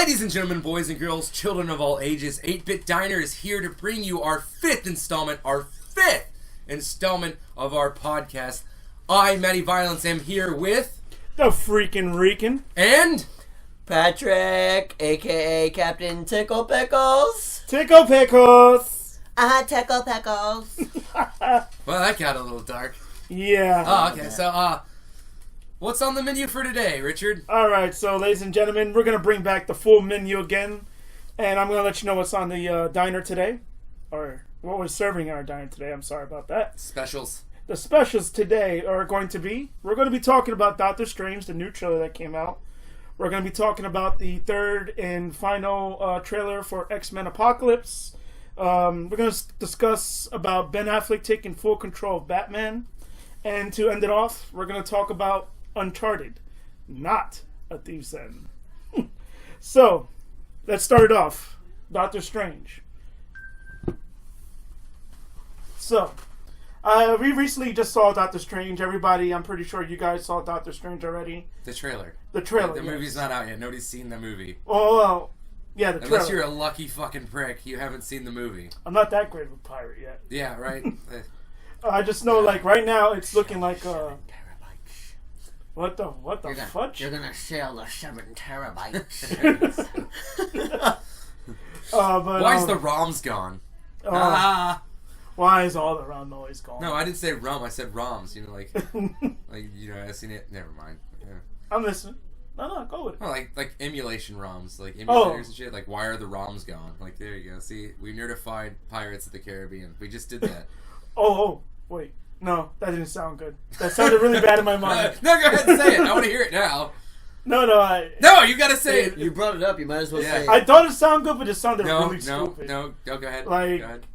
Ladies and gentlemen, boys and girls, children of all ages, 8-Bit Diner is here to bring you our fifth installment of our podcast. I, Matty Violence, am here with... The freaking Reekin. And... Patrick, a.k.a. Captain Tickle Pickles. Tickle Pickles. Tickle Pickles. Well, that got a little dark. Yeah. Oh, okay, so, what's on the menu for today, Richard? Alright, so ladies and gentlemen, we're going to bring back the full menu again. And I'm going to let you know what's on the diner today. Or what we're serving in our diner today. I'm sorry about that. Specials. The specials today are going to be... We're going to be talking about Doctor Strange, the new trailer that came out. We're going to be talking about the third and final trailer for X-Men Apocalypse. We're going to discuss about Ben Affleck taking full control of Batman. And to end it off, we're going to talk about Uncharted, not A Thief's End. So, let's start it off. Doctor Strange. So, we recently just saw Doctor Strange. Everybody, I'm pretty sure you guys saw Doctor Strange already. The trailer. The trailer, The yes. movie's not out yet. Nobody's seen the movie. Oh, well, yeah, the trailer. Unless you're a lucky fucking prick, you haven't seen the movie. I'm not that great of a pirate yet. Yeah, right? I just know, like, right now, it's looking like, What the fudge? You're gonna share the 7 terabytes. But, Why is the ROMs gone? Why is all the ROM noise gone? No, I didn't say rum. I said ROMs. You know, like I've seen it. Never mind. Yeah. I'm listening. No, go with it. Oh, like emulation ROMs, like emulators and shit. Like, why are the ROMs gone? Like, there you go. See, we nerdified Pirates of the Caribbean. We just did that. Wait. No, that didn't sound good. That sounded really bad in my mind. No, go ahead and say it. I want to hear it now. No, you gotta say it. You brought it up. You might as well say it. I thought it sounded good, but it sounded really stupid. No, go ahead. Like, go ahead.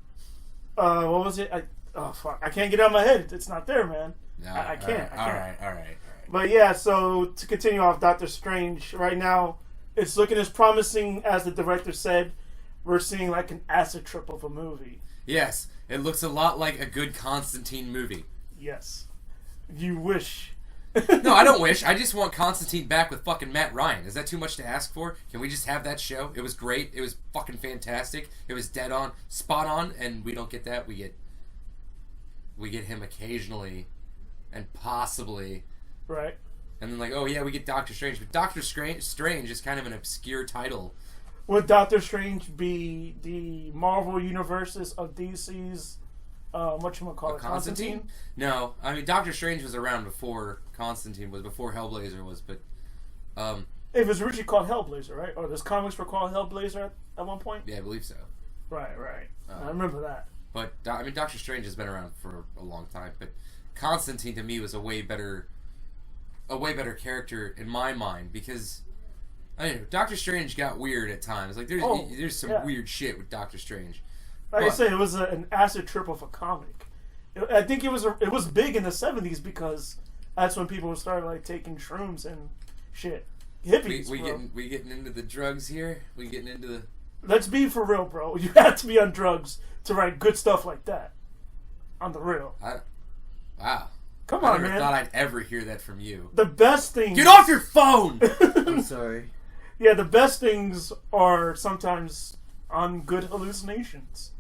What was it? Fuck. I can't get it out of my head. It's not there, man. No, I can't. All right. But yeah, so to continue off Doctor Strange, right now, it's looking as promising as the director said. We're seeing like an acid trip of a movie. Yes, it looks a lot like a good Constantine movie. Yes. You wish. No, I don't wish. I just want Constantine back with fucking Matt Ryan. Is that too much to ask for? Can we just have that show? It was great. It was fucking fantastic. It was dead on, spot on, and we don't get that. We get him occasionally, and possibly. Right. And then we get Doctor Strange. But Doctor Strange is kind of an obscure title. Would Doctor Strange be the Marvel universes of DC's, Constantine? No. I mean, Doctor Strange was around before Constantine was, before Hellblazer was, but... It was originally called Hellblazer, right? Or those comics were called Hellblazer at one point? Yeah, I believe so. Right. I remember that. But, I mean, Doctor Strange has been around for a long time, but Constantine, to me, was a way better character in my mind, because... I don't know, Doctor Strange got weird at times. Like, there's some weird shit with Doctor Strange. Like I said, it was an acid trip of a comic. I think it was big in the 70s because that's when people started like taking shrooms and shit. Hippies, we getting into the drugs here? We getting into the... Let's be for real, bro. You have to be on drugs to write good stuff like that. On the real. Wow. Come on, man. I never man. thought I'd ever hear that from you. The best things... Get off your phone! I'm sorry. Yeah, the best things are sometimes on good hallucinations.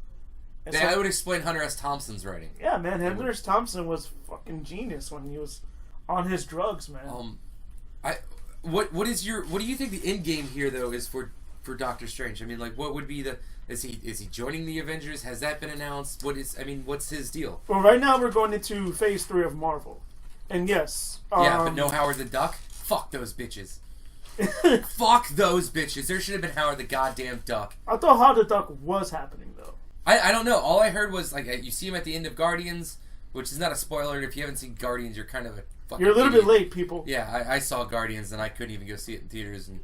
And that would explain Hunter S. Thompson's writing. Yeah, man. Hunter S. Thompson was fucking genius when he was on his drugs, man. What do you think the end game here though is for Doctor Strange? I mean, like, what would be is he joining the Avengers? Has that been announced? What's his deal? Well, right now we're going into Phase 3 of Marvel, and yes, but no Howard the Duck. Fuck those bitches. Fuck those bitches. There should have been Howard the goddamn Duck. I thought Howard the Duck was happening though. I don't know. All I heard was like you see him at the end of Guardians, which is not a spoiler. If you haven't seen Guardians, you're kind of a fucking You're a little idiot. bit late, people. Yeah, I saw Guardians and I couldn't even go see it in theaters, and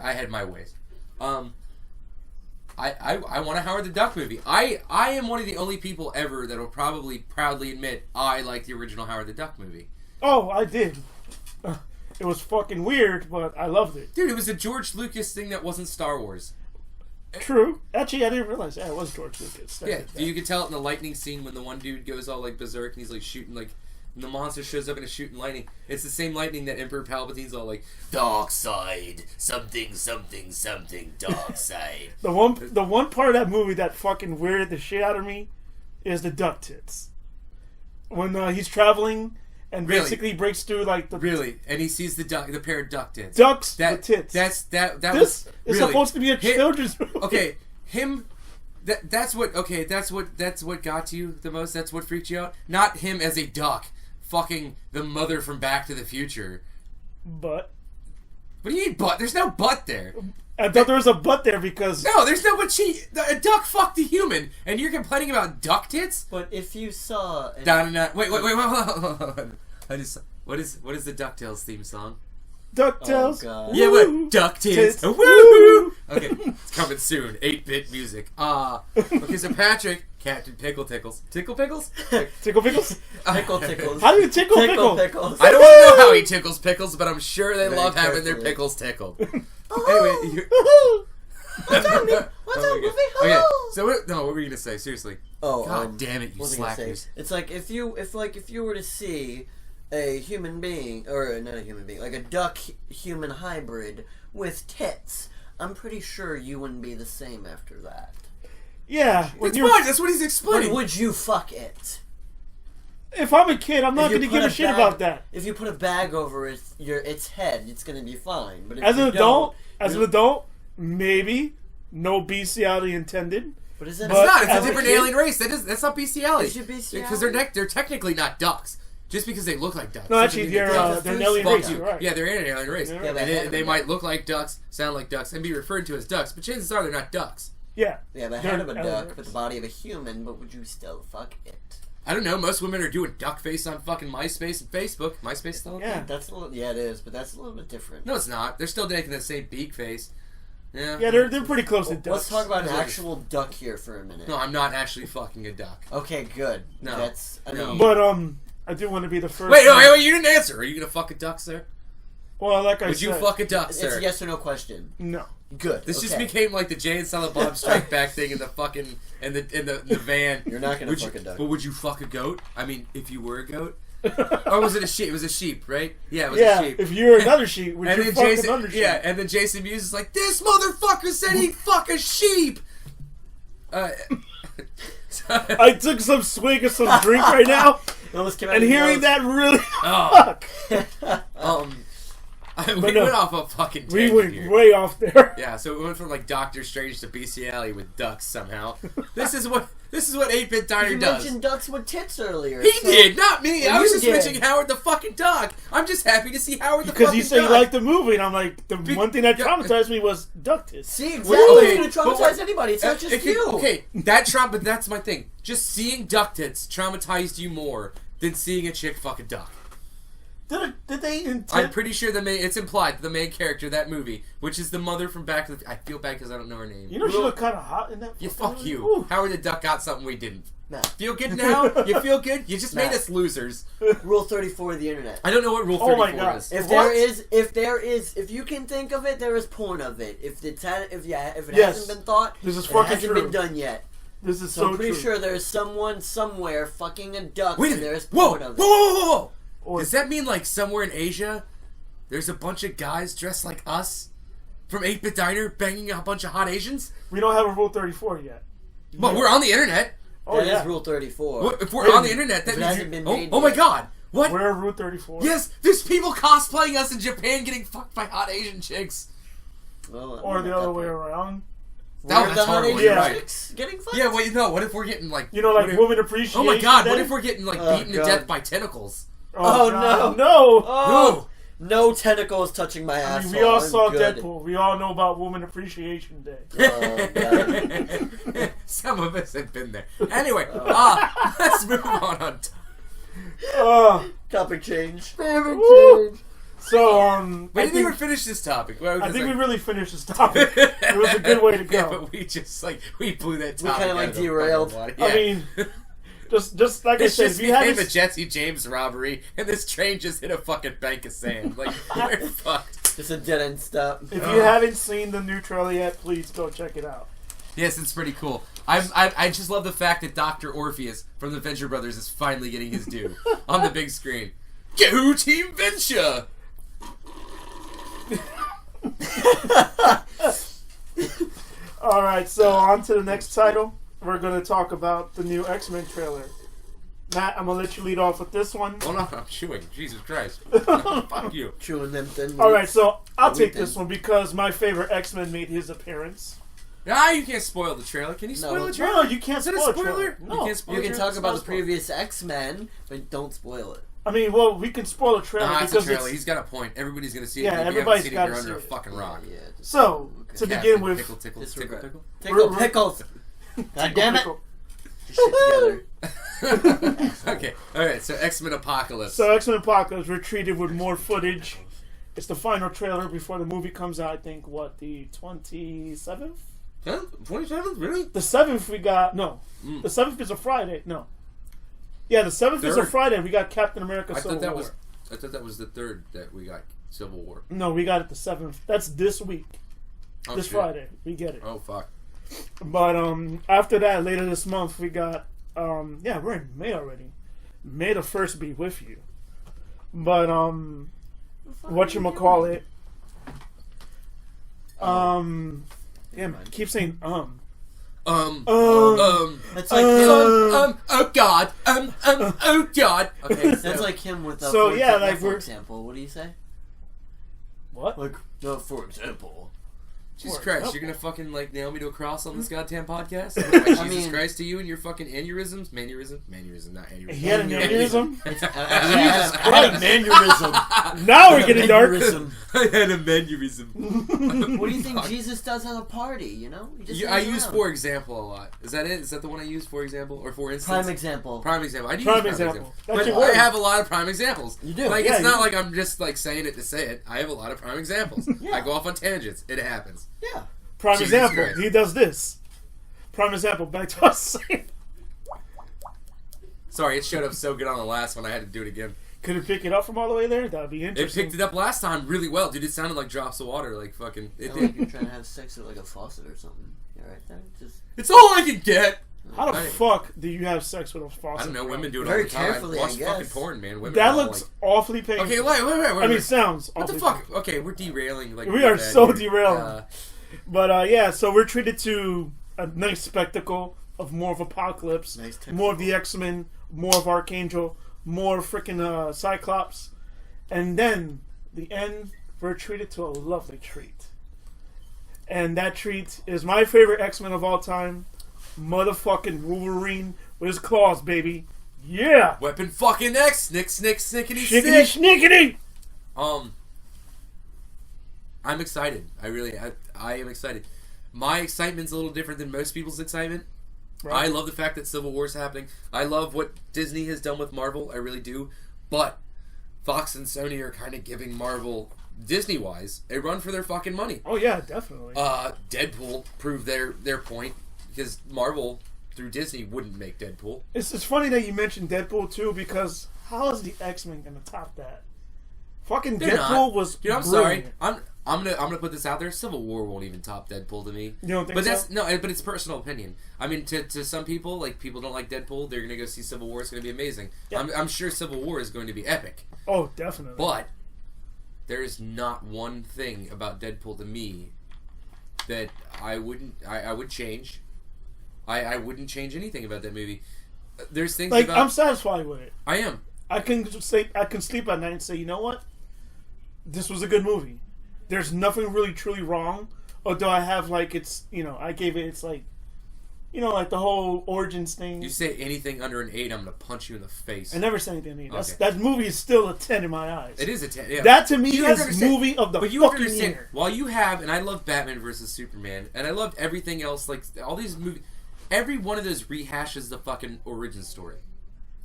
I had my ways. I want a Howard the Duck movie. I am one of the only people ever that will probably proudly admit I like the original Howard the Duck movie. Oh, I did. It was fucking weird, but I loved it. Dude, it was a George Lucas thing that wasn't Star Wars. True. Actually, I didn't realize it was George Lucas. You could tell it in the lightning scene when the one dude goes all like berserk and he's like shooting like and the monster shows up and is shooting lightning. It's the same lightning that Emperor Palpatine's all like, dark side, something, something, something, dark side. The one part of that movie that fucking weirded the shit out of me is the duck tits. When he's traveling and Really? basically breaks through like the Really? And he sees the pair of duck tits. ducks That with tits. That This was is really, supposed to be a children's movie. Okay, him. That's what got to you the most. That's what freaked you out. Not him as a duck, fucking the mother from Back to the Future. But What do you mean butt? There's no butt there. I thought there was a butt there because No, there's no but a duck fucked a human, and you're complaining about duck tits? But if you saw... Wait. I just what is the DuckTales theme song? DuckTales. Oh, God. Yeah, Woo, what? Duck tits. tits. Woo! Okay, it's coming soon. 8-bit music. Okay, so Patrick, Captain Pickle Tickles. Tickle Pickles? Tickle pickles. Tickle tickles. How do you tickle pickle? pickles. I don't want to know how he tickles pickles, but I'm sure they Very love having their carefully. pickles tickled. Oh, Anyway, what's up, What's up, Goofy? okay, Hello. so what were you gonna say? Seriously. Oh, God damn it, you what was I gonna say? slackers. It's like if you were to see a human being, or not a human being, like a duck-human hybrid with tits, I'm pretty sure you wouldn't be the same after that. Yeah. When That's you're, fine. That's what he's But explaining. would you fuck it? if I'm a kid, I'm not If you going to put give a a shit bag- about that. If you put a bag over its head, it's gonna be fine. But if As you an adult, don't, maybe no bestiality intended. But is that But It's not. It's as a a different kid- alien race. That's not bestiality. Is it bestiality? Because they're technically not ducks. Just because they look like ducks. No, doesn't actually, mean they're ducks. an alien Fuck race. you. You're right. Yeah, they're an alien race. Yeah, but And head of they a might duck. look like ducks, sound like ducks, and be referred to as ducks. But chances are they're not ducks. Yeah. Yeah, the They're head of a alien duck race. with the body of a human, but would you still fuck it? I don't know. Most women are doing duck face on fucking MySpace and Facebook. MySpace still? a Yeah. thing? That's a little, yeah, it is, but that's a little bit different. No, it's not. They're still making the same beak face. Yeah. Yeah, they're pretty close to ducks. Let's talk about an Look. actual duck here for a minute. No, I'm not actually fucking a duck. Okay, good. No. That's, I No. mean, But I do want to be the first. Wait, you didn't answer. Are you gonna fuck a duck, sir? Well, like I Would said, you fuck a duck, it's sir? a yes or no question. No. Good. This just okay. became like the Jay and Silent Bob Strike Back thing in the fucking in the van. You're not gonna Would fuck you, a duck. But would you fuck a goat? I mean, if you were a goat, or was it a sheep? It was a sheep, right? Yeah, it was Yeah. a sheep. If you're another sheep, would And you then fuck Jason, another sheep? yeah, and then Jason Mewes is like, "This motherfucker said he'd fuck a sheep." I took some swig of some drink right now, It almost came out and of your hearing nose. that really Oh. fuck. We no. went off a fucking We tangent went here. way off there. Yeah, so it went from like Doctor Strange to bestiality with ducks somehow. This is what 8-bit Diner You does. mentioned ducks with tits earlier. He so- did, not me. Well, I was you just did. mentioning Howard the fucking dog. I'm just happy to see Howard the Because fucking you said you dog. liked the movie, and I'm like, the Be- one thing that yeah. traumatized me was duck tits. See, exactly. Okay, It's gonna but traumatize what- anybody. It's not just it could- you. Okay, but that's my thing. Just seeing duck tits traumatized you more than seeing a chick fuck a duck. Did they I'm intend? pretty sure it's implied that the main character of that movie, which is the mother from Back to the... I feel bad because I don't know her name. You know she looked kind of hot in that. You fucking fuck movie. you. Ooh. Howard the Duck got something we didn't. Nah. Feel good now? You feel good? You just made Nah. us losers. Rule 34 of the internet. I don't know what Rule Oh 34 my God. is. If What? there is, if you can think of it, there is porn of it. If it Yes. hasn't been thought, This is it fucking hasn't true. been done yet. This is So so I'm pretty true. sure there's someone somewhere fucking a duck, Wait a and there's minute. Whoa, porn whoa, of whoa, it. whoa, whoa, whoa. Or- Does that mean like somewhere in Asia, there's a bunch of guys dressed like us from 8-Bit Diner banging a bunch of hot Asians? We don't have a Rule 34 yet. But we're on the internet. Oh That yeah, is Rule 34. What- If we're Wait a on the minute. internet, that If it means hasn't been oh, made oh my yet. God. What? we're Rule 34. Yes, there's people cosplaying us in Japan getting fucked by hot Asian chicks. Well, I Or mean, the at other that way point. around. No, Were that's the hot horrible, Asian you're right. chicks getting fucked? Yeah, well, no, what if we're getting like... You know, what like if- woman appreciation. Oh my God, what Day? if we're getting like Oh, beaten to God. death by tentacles? Oh, God, no. no! Oh, no tentacles touching my I asshole. mean, we all I'm saw good. Deadpool. We all know about Woman Appreciation Day. Oh, God. Some of us have been there. Anyway, let's move on. Topic change. Woo. So, We I didn't even think, finish this topic. Well, I because, think we like- really finished this topic. It was a good way to go. Yeah, but we just we blew that We topic. kinda, like, out of the derailed. fucking water. I Yeah. mean, just like This I said, just if you became haven't, a Jesse James robbery, and this train just hit a fucking bank of sand. Like, we're fucked. Just a dead end stop. if you haven't seen the new trailer yet, please go check it out. Yes, it's pretty cool. I just love the fact that Dr. Orpheus from the Venture Brothers is finally getting his due on the big screen. Go Team Venture! Alright, so on to the next title. We're going to talk about the new X-Men trailer. Matt, I'm going to let you lead off with this one. Oh no, I'm chewing. Jesus Christ. Fuck you. Chewing them thin. Alright, so I'll take this one because my favorite X-Men made his appearance. Ah, you can't spoil the trailer. Can you spoil the trailer? No, you can't Is it spoil a spoiler? No. You can't spoil You the can trailer? talk about the Spoil. previous X-Men, but don't spoil it. I mean, well, we can spoil a trailer Nah, it's a because trailer. it's... He's got a point. Everybody's gonna see it. Yeah, If you haven't everybody's seen it, gotta you're under see a it. fucking rock. Yeah, just- So, to okay. begin with... Tickle, tickle, tickle, Disregard. tickle. Tickle pickles. God damn it! Your shit together. Okay, alright, so X-Men Apocalypse. So, X-Men Apocalypse, we're treated with more footage. It's the final trailer before the movie comes out, I think, what, the 27th? Huh? 27th? Really? The 7th we got... No. The 7th is a Friday. No. Yeah, the 7th is a Third. Friday. We got Captain America I Civil thought that War. was. I thought that was the 3rd that we got Civil War. No, we got it the 7th. That's this week. Oh, This shit. Friday. We get it. Oh fuck. But after that, later this month, we got... yeah, we're in May already. May the 1st be with you. But, whatchamacallit. Yeah, man. Keep saying, That's like oh god, oh god. Okay, so, that's like him with So, yeah, like, for we're- example, what do you say? What? Like, for example. Jesus For Christ, example. you're gonna fucking like nail me to a cross on this goddamn podcast? What am I, Jesus mean- Christ to you and your fucking aneurysms? Manurism, not aneurysm. He had an aneurysm? Jesus Christ. Aneurysm. Now we're getting dark. Aneurysm. I had a manurism. What do you think Fuck. Jesus does at a party? You know, he just I hangs use around. for example a lot. Is that it? Is that the one I use for example or for instance? Prime example. Prime example. I do Prime use prime example. example. That's But your word. I have a lot of prime examples. You do. Like Yeah, it's not you- like I'm just like saying it to say it. I have a lot of prime examples. Yeah. I go off on tangents. It happens. Yeah. Prime Jesus example. Christ. He does this. Prime example. Back to us. Sorry, it showed up so good on the last one. I had to do it again. Could it pick it up from all the way there? That'd be It interesting. picked it up last time really well, dude. It sounded like drops of water, like fucking. It Sound like did. you're trying to have sex with like a faucet or something. You right there? Just It's all I can get. How the I- fuck do you have sex with a faucet? I don't know. bro? Women do it Very all the time. carefully, Watch I fucking guess. porn, man. Women That are all looks like, awfully painful. okay, wait. I mean, sounds What the awfully fuck? painful. Okay, we're derailing. Like We are bad so here. derailing. But yeah, so we're treated to a nice spectacle of more of Apocalypse, Nice more of the X-Men, more of Archangel, more freaking Cyclops, and then the end, we're treated to a lovely treat. And that treat is my favorite X-Men of all time, motherfucking Wolverine with his claws, baby. Yeah! Weapon fucking X. Snickety Shickety snick. schnickety! I'm excited. I am excited. My excitement's a little different than most people's excitement. Right. I love the fact that Civil War's happening. I love what Disney has done with Marvel. I really do. But Fox and Sony are kind of giving Marvel, Disney-wise, a run for their fucking money. Oh yeah, definitely. Deadpool proved their point because Marvel through Disney wouldn't make Deadpool. It's funny that you mentioned Deadpool too, because how is the X-Men gonna top that? Fucking They're Deadpool not. was Dude, I'm brilliant. sorry. I'm gonna put this out there. Civil War won't even top Deadpool to me. You don't think but so? that's no. But it's personal opinion. I mean, to some people, like people don't like Deadpool. They're gonna go see Civil War. It's gonna be amazing. Yeah. I'm sure Civil War is going to be epic. Oh, definitely. But there is not one thing about Deadpool to me that I would change. I wouldn't change anything about that movie. There's things like about I'm satisfied with it. I am. I can sleep at night and say, you know what? This was a good movie. There's nothing really truly wrong. Although I have like I gave it it's like like the whole origins thing. You say anything under an 8, I'm gonna punch you in the face. I never said anything to you. Okay. That movie is still a 10 in my eyes. It is a 10. Yeah. That to me You have to is understand- movie of the But you have to fucking understand, year. while you have, and I love Batman versus Superman, and I loved everything else, like all these movies, every one of those rehashes the fucking origin story.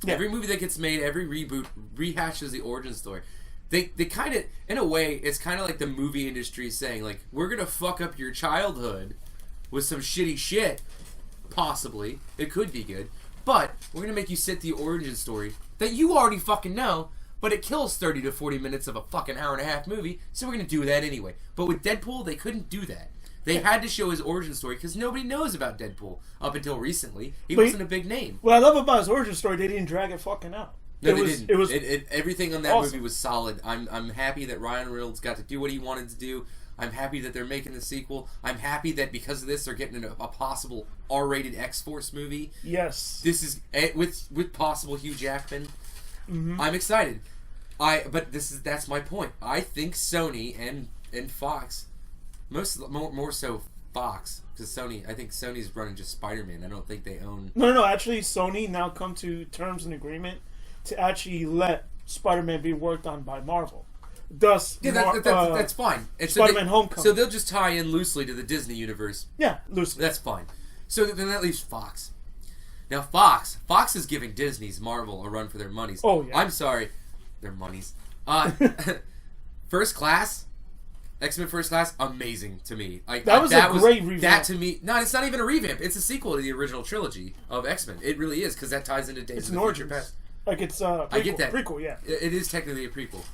Yeah. Every movie that gets made, every reboot rehashes the origin story. They kind of, in a way, it's kind of like the movie industry saying, like, we're gonna fuck up your childhood with some shitty shit. Possibly, it could be good, but we're gonna make you sit the origin story that you already fucking know. But it kills 30 to 40 minutes of a fucking hour and a half movie, so we're gonna do that anyway. But with Deadpool, they couldn't do that. They had to show his origin story because nobody knows about Deadpool up until recently. He But wasn't a big name. What I love about his origin story, they didn't drag it fucking out. No, they didn't. It was everything on that awesome. movie was solid. I'm happy that Ryan Reynolds got to do what he wanted to do. I'm happy that they're making the sequel. I'm happy that because of this, they're getting a possible R-rated X-Force movie. Yes. This is with possible Hugh Jackman. Mm-hmm. I'm excited. But that's my point. I think Sony and Fox, more so Fox, because I think Sony's running just Spider-Man. I don't think they own. No. Actually, Sony now come to terms and agreement to actually let Spider-Man be worked on by Marvel. Thus, Yeah, that's fine. And Spider-Man Homecoming. So they'll just tie in loosely to the Disney universe. Yeah, loosely. That's fine. So then that leaves Fox. Now Fox is giving Disney's Marvel a run for their monies. Oh, yeah. I'm sorry, their monies. First Class, X-Men First Class, amazing to me. That was a great revamp. That to me, no, it's not even a revamp. It's a sequel to the original trilogy of X-Men. It really is because that ties into Days of the Future Past. Like it's prequel, I get that. Prequel, yeah. It is technically a prequel.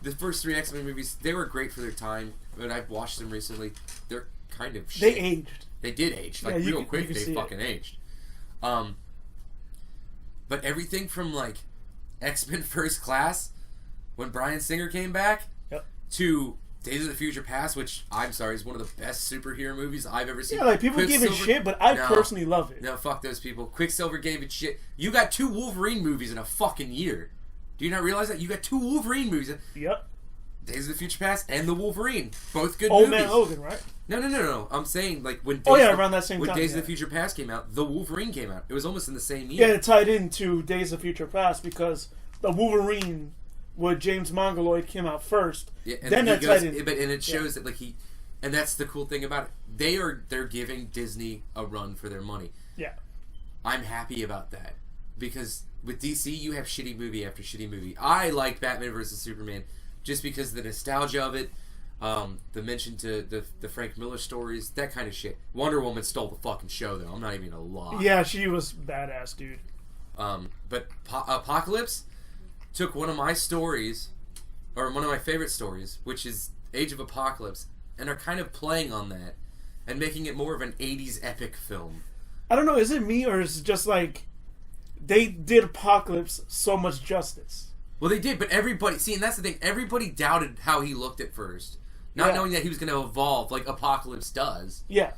The first 3 X-Men movies, they were great for their time, but I've watched them recently. They're kind of shit. They aged. They did age. Like, Yeah, real quick, you they can fucking aged. But everything from, like, X-Men First Class, when Bryan Singer came back, Yep. to Days of the Future Past, which, I'm sorry, is one of the best superhero movies I've ever seen. Yeah, like people give it shit, but I personally love it. No, fuck those people. Quicksilver gave it shit. You got 2 Wolverine movies in a fucking year. Do you not realize that? You got 2 Wolverine movies. Yep. Days of the Future Past and The Wolverine. Both good Old movies. Man Logan, right? No. I'm saying, like, when around that same when time. Days Yeah. of the Future Past came out, The Wolverine came out. It was almost in the same year. Yeah, it tied into Days of Future Past because the Wolverine with James Mongoloid came out first. Yeah, and then that tied in. and it shows that, like, and that's the cool thing about it. They're giving Disney a run for their money. Yeah. I'm happy about that. Because with DC, you have shitty movie after shitty movie. I like Batman vs. Superman just because of the nostalgia of it, the mention to the Frank Miller stories, that kind of shit. Wonder Woman stole the fucking show, though. I'm not even gonna lie. Yeah, she was badass, dude. But Apocalypse took one of my stories, or one of my favorite stories, which is Age of Apocalypse, and are kind of playing on that and making it more of an 80s epic film. I don't know, is it me or is it just like they did Apocalypse so much justice? Well, they did, but everybody... See, and that's the thing. Everybody doubted how he looked at first. Not knowing that he was going to evolve like Apocalypse does. Yeah.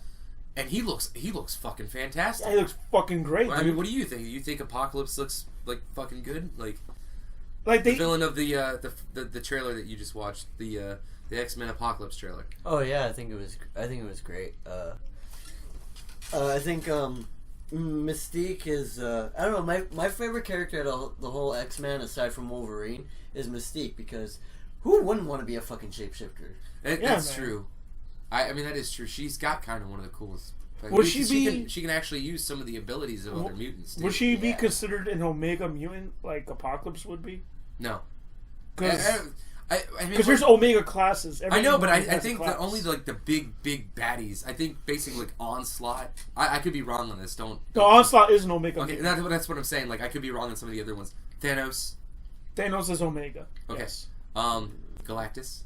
And he looks fucking fantastic. Yeah, he looks fucking great, I mean, what do you think? You think Apocalypse looks, like, fucking good? Like they... The villain of the trailer that you just watched, the X-Men Apocalypse trailer. Oh, yeah, I think it was great. I think, Mystique is, I don't know, my favorite character of the whole X-Men, aside from Wolverine, is Mystique, because who wouldn't want to be a fucking shapeshifter? That's true. I mean, that is true. She's got kind of one of the coolest... Would she can actually use some of the abilities of other mutants, too. Would she be considered an Omega mutant, like Apocalypse would be? No. Because I mean, there's Omega classes. I know, but I think that only the big baddies. I think basically like Onslaught. I could be wrong on this. Don't. No, Onslaught is an Omega. Okay, that's what I'm saying. Like I could be wrong on some of the other ones. Thanos is Omega. Okay. Yes. Galactus.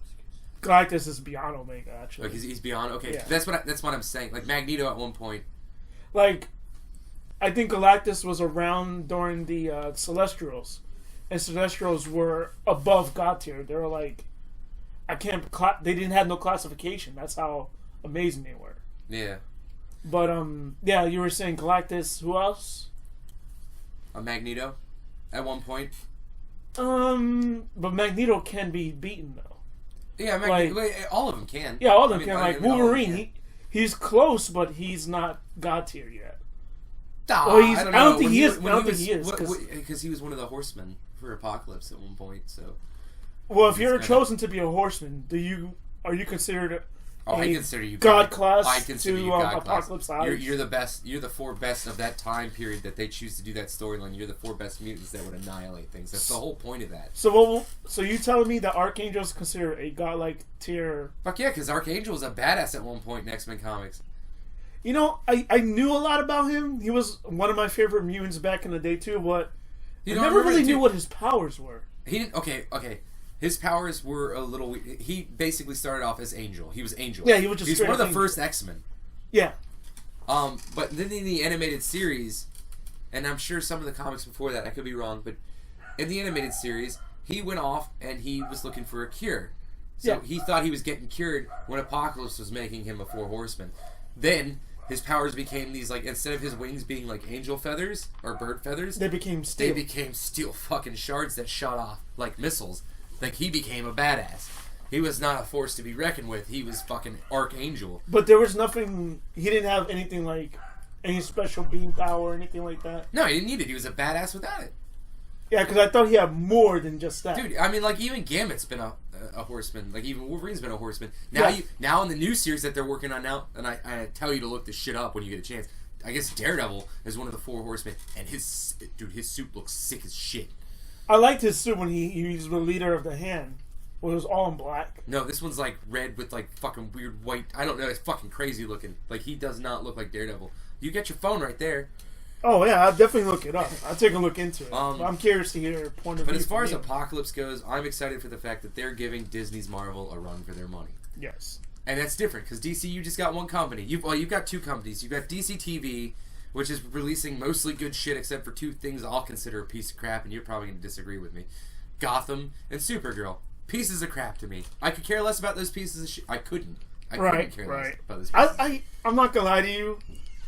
Galactus is beyond Omega, actually. Like he's beyond. Okay, yeah. that's what I'm saying. Like Magneto at one point. Like, I think Galactus was around during the Celestials. And Celestials were above God tier. They were like, they didn't have no classification. That's how amazing they were. Yeah. But yeah, you were saying Galactus. Who else? Magneto, at one point. But Magneto can be beaten though. Yeah, all of them can. Yeah, all of them can. Like Wolverine, he's close, but he's not God tier yet. Well, I don't think he is. I don't think he is because he was one of the Horsemen for Apocalypse at one point. So, well, if you're chosen to be a Horseman, are you considered? I consider you God class. I consider you God Apocalypse class. You're the best. You're the 4 best of that time period that they choose to do that storyline. You're the 4 best mutants that would annihilate things. That's the whole point of that. So you telling me that Archangel's considered a godlike tier? Fuck yeah, because Archangel was a badass at one point in X-Men comics. You know, I knew a lot about him. He was one of my favorite mutants back in the day too, but I never really knew what his powers were. He didn't. Okay. His powers were a little weird. He basically started off as Angel. He was Angel. Yeah, he was just He's straight one of up the Angel. first X-Men. Yeah. But then in the animated series, and I'm sure some of the comics before that, I could be wrong, but in the animated series, he went off and he was looking for a cure. So he thought he was getting cured when Apocalypse was making him a Four Horseman. Then his powers became these, like, instead of his wings being like angel feathers or bird feathers, They became steel. they became steel fucking shards that shot off like missiles. Like, he became a badass. He was not a force to be reckoned with. He was fucking Archangel. But there was nothing. He didn't have anything like any special beam power or anything like that. No, he didn't need it. He was a badass without it. Yeah, because I thought he had more than just that. Dude, I mean, like, even Gambit's been a horseman. Like, even Wolverine's been a horseman. Now now in the new series that they're working on now, and I tell you to look this shit up when you get a chance, I guess Daredevil is one of the Four Horsemen, and his suit looks sick as shit. I liked his suit when he was the leader of the Hand. Well, it was all in black. No, this one's, like, red with, like, fucking weird white. I don't know. It's fucking crazy looking. Like, he does not look like Daredevil. You get your phone right there. Oh, yeah, I'll definitely look it up. I'll take a look into it. Um, I'm curious to hear your point of view. But as far as from you. Apocalypse goes, I'm excited for the fact that they're giving Disney's Marvel a run for their money. Yes. And that's different, because DC, you just got one company. You've got two companies. You've got DC TV, which is releasing mostly good shit, except for two things I'll consider a piece of crap, and you're probably going to disagree with me. Gotham and Supergirl. Pieces of crap to me. I could care less about those pieces of shit. I couldn't care less about those pieces. I'm not going to lie to you.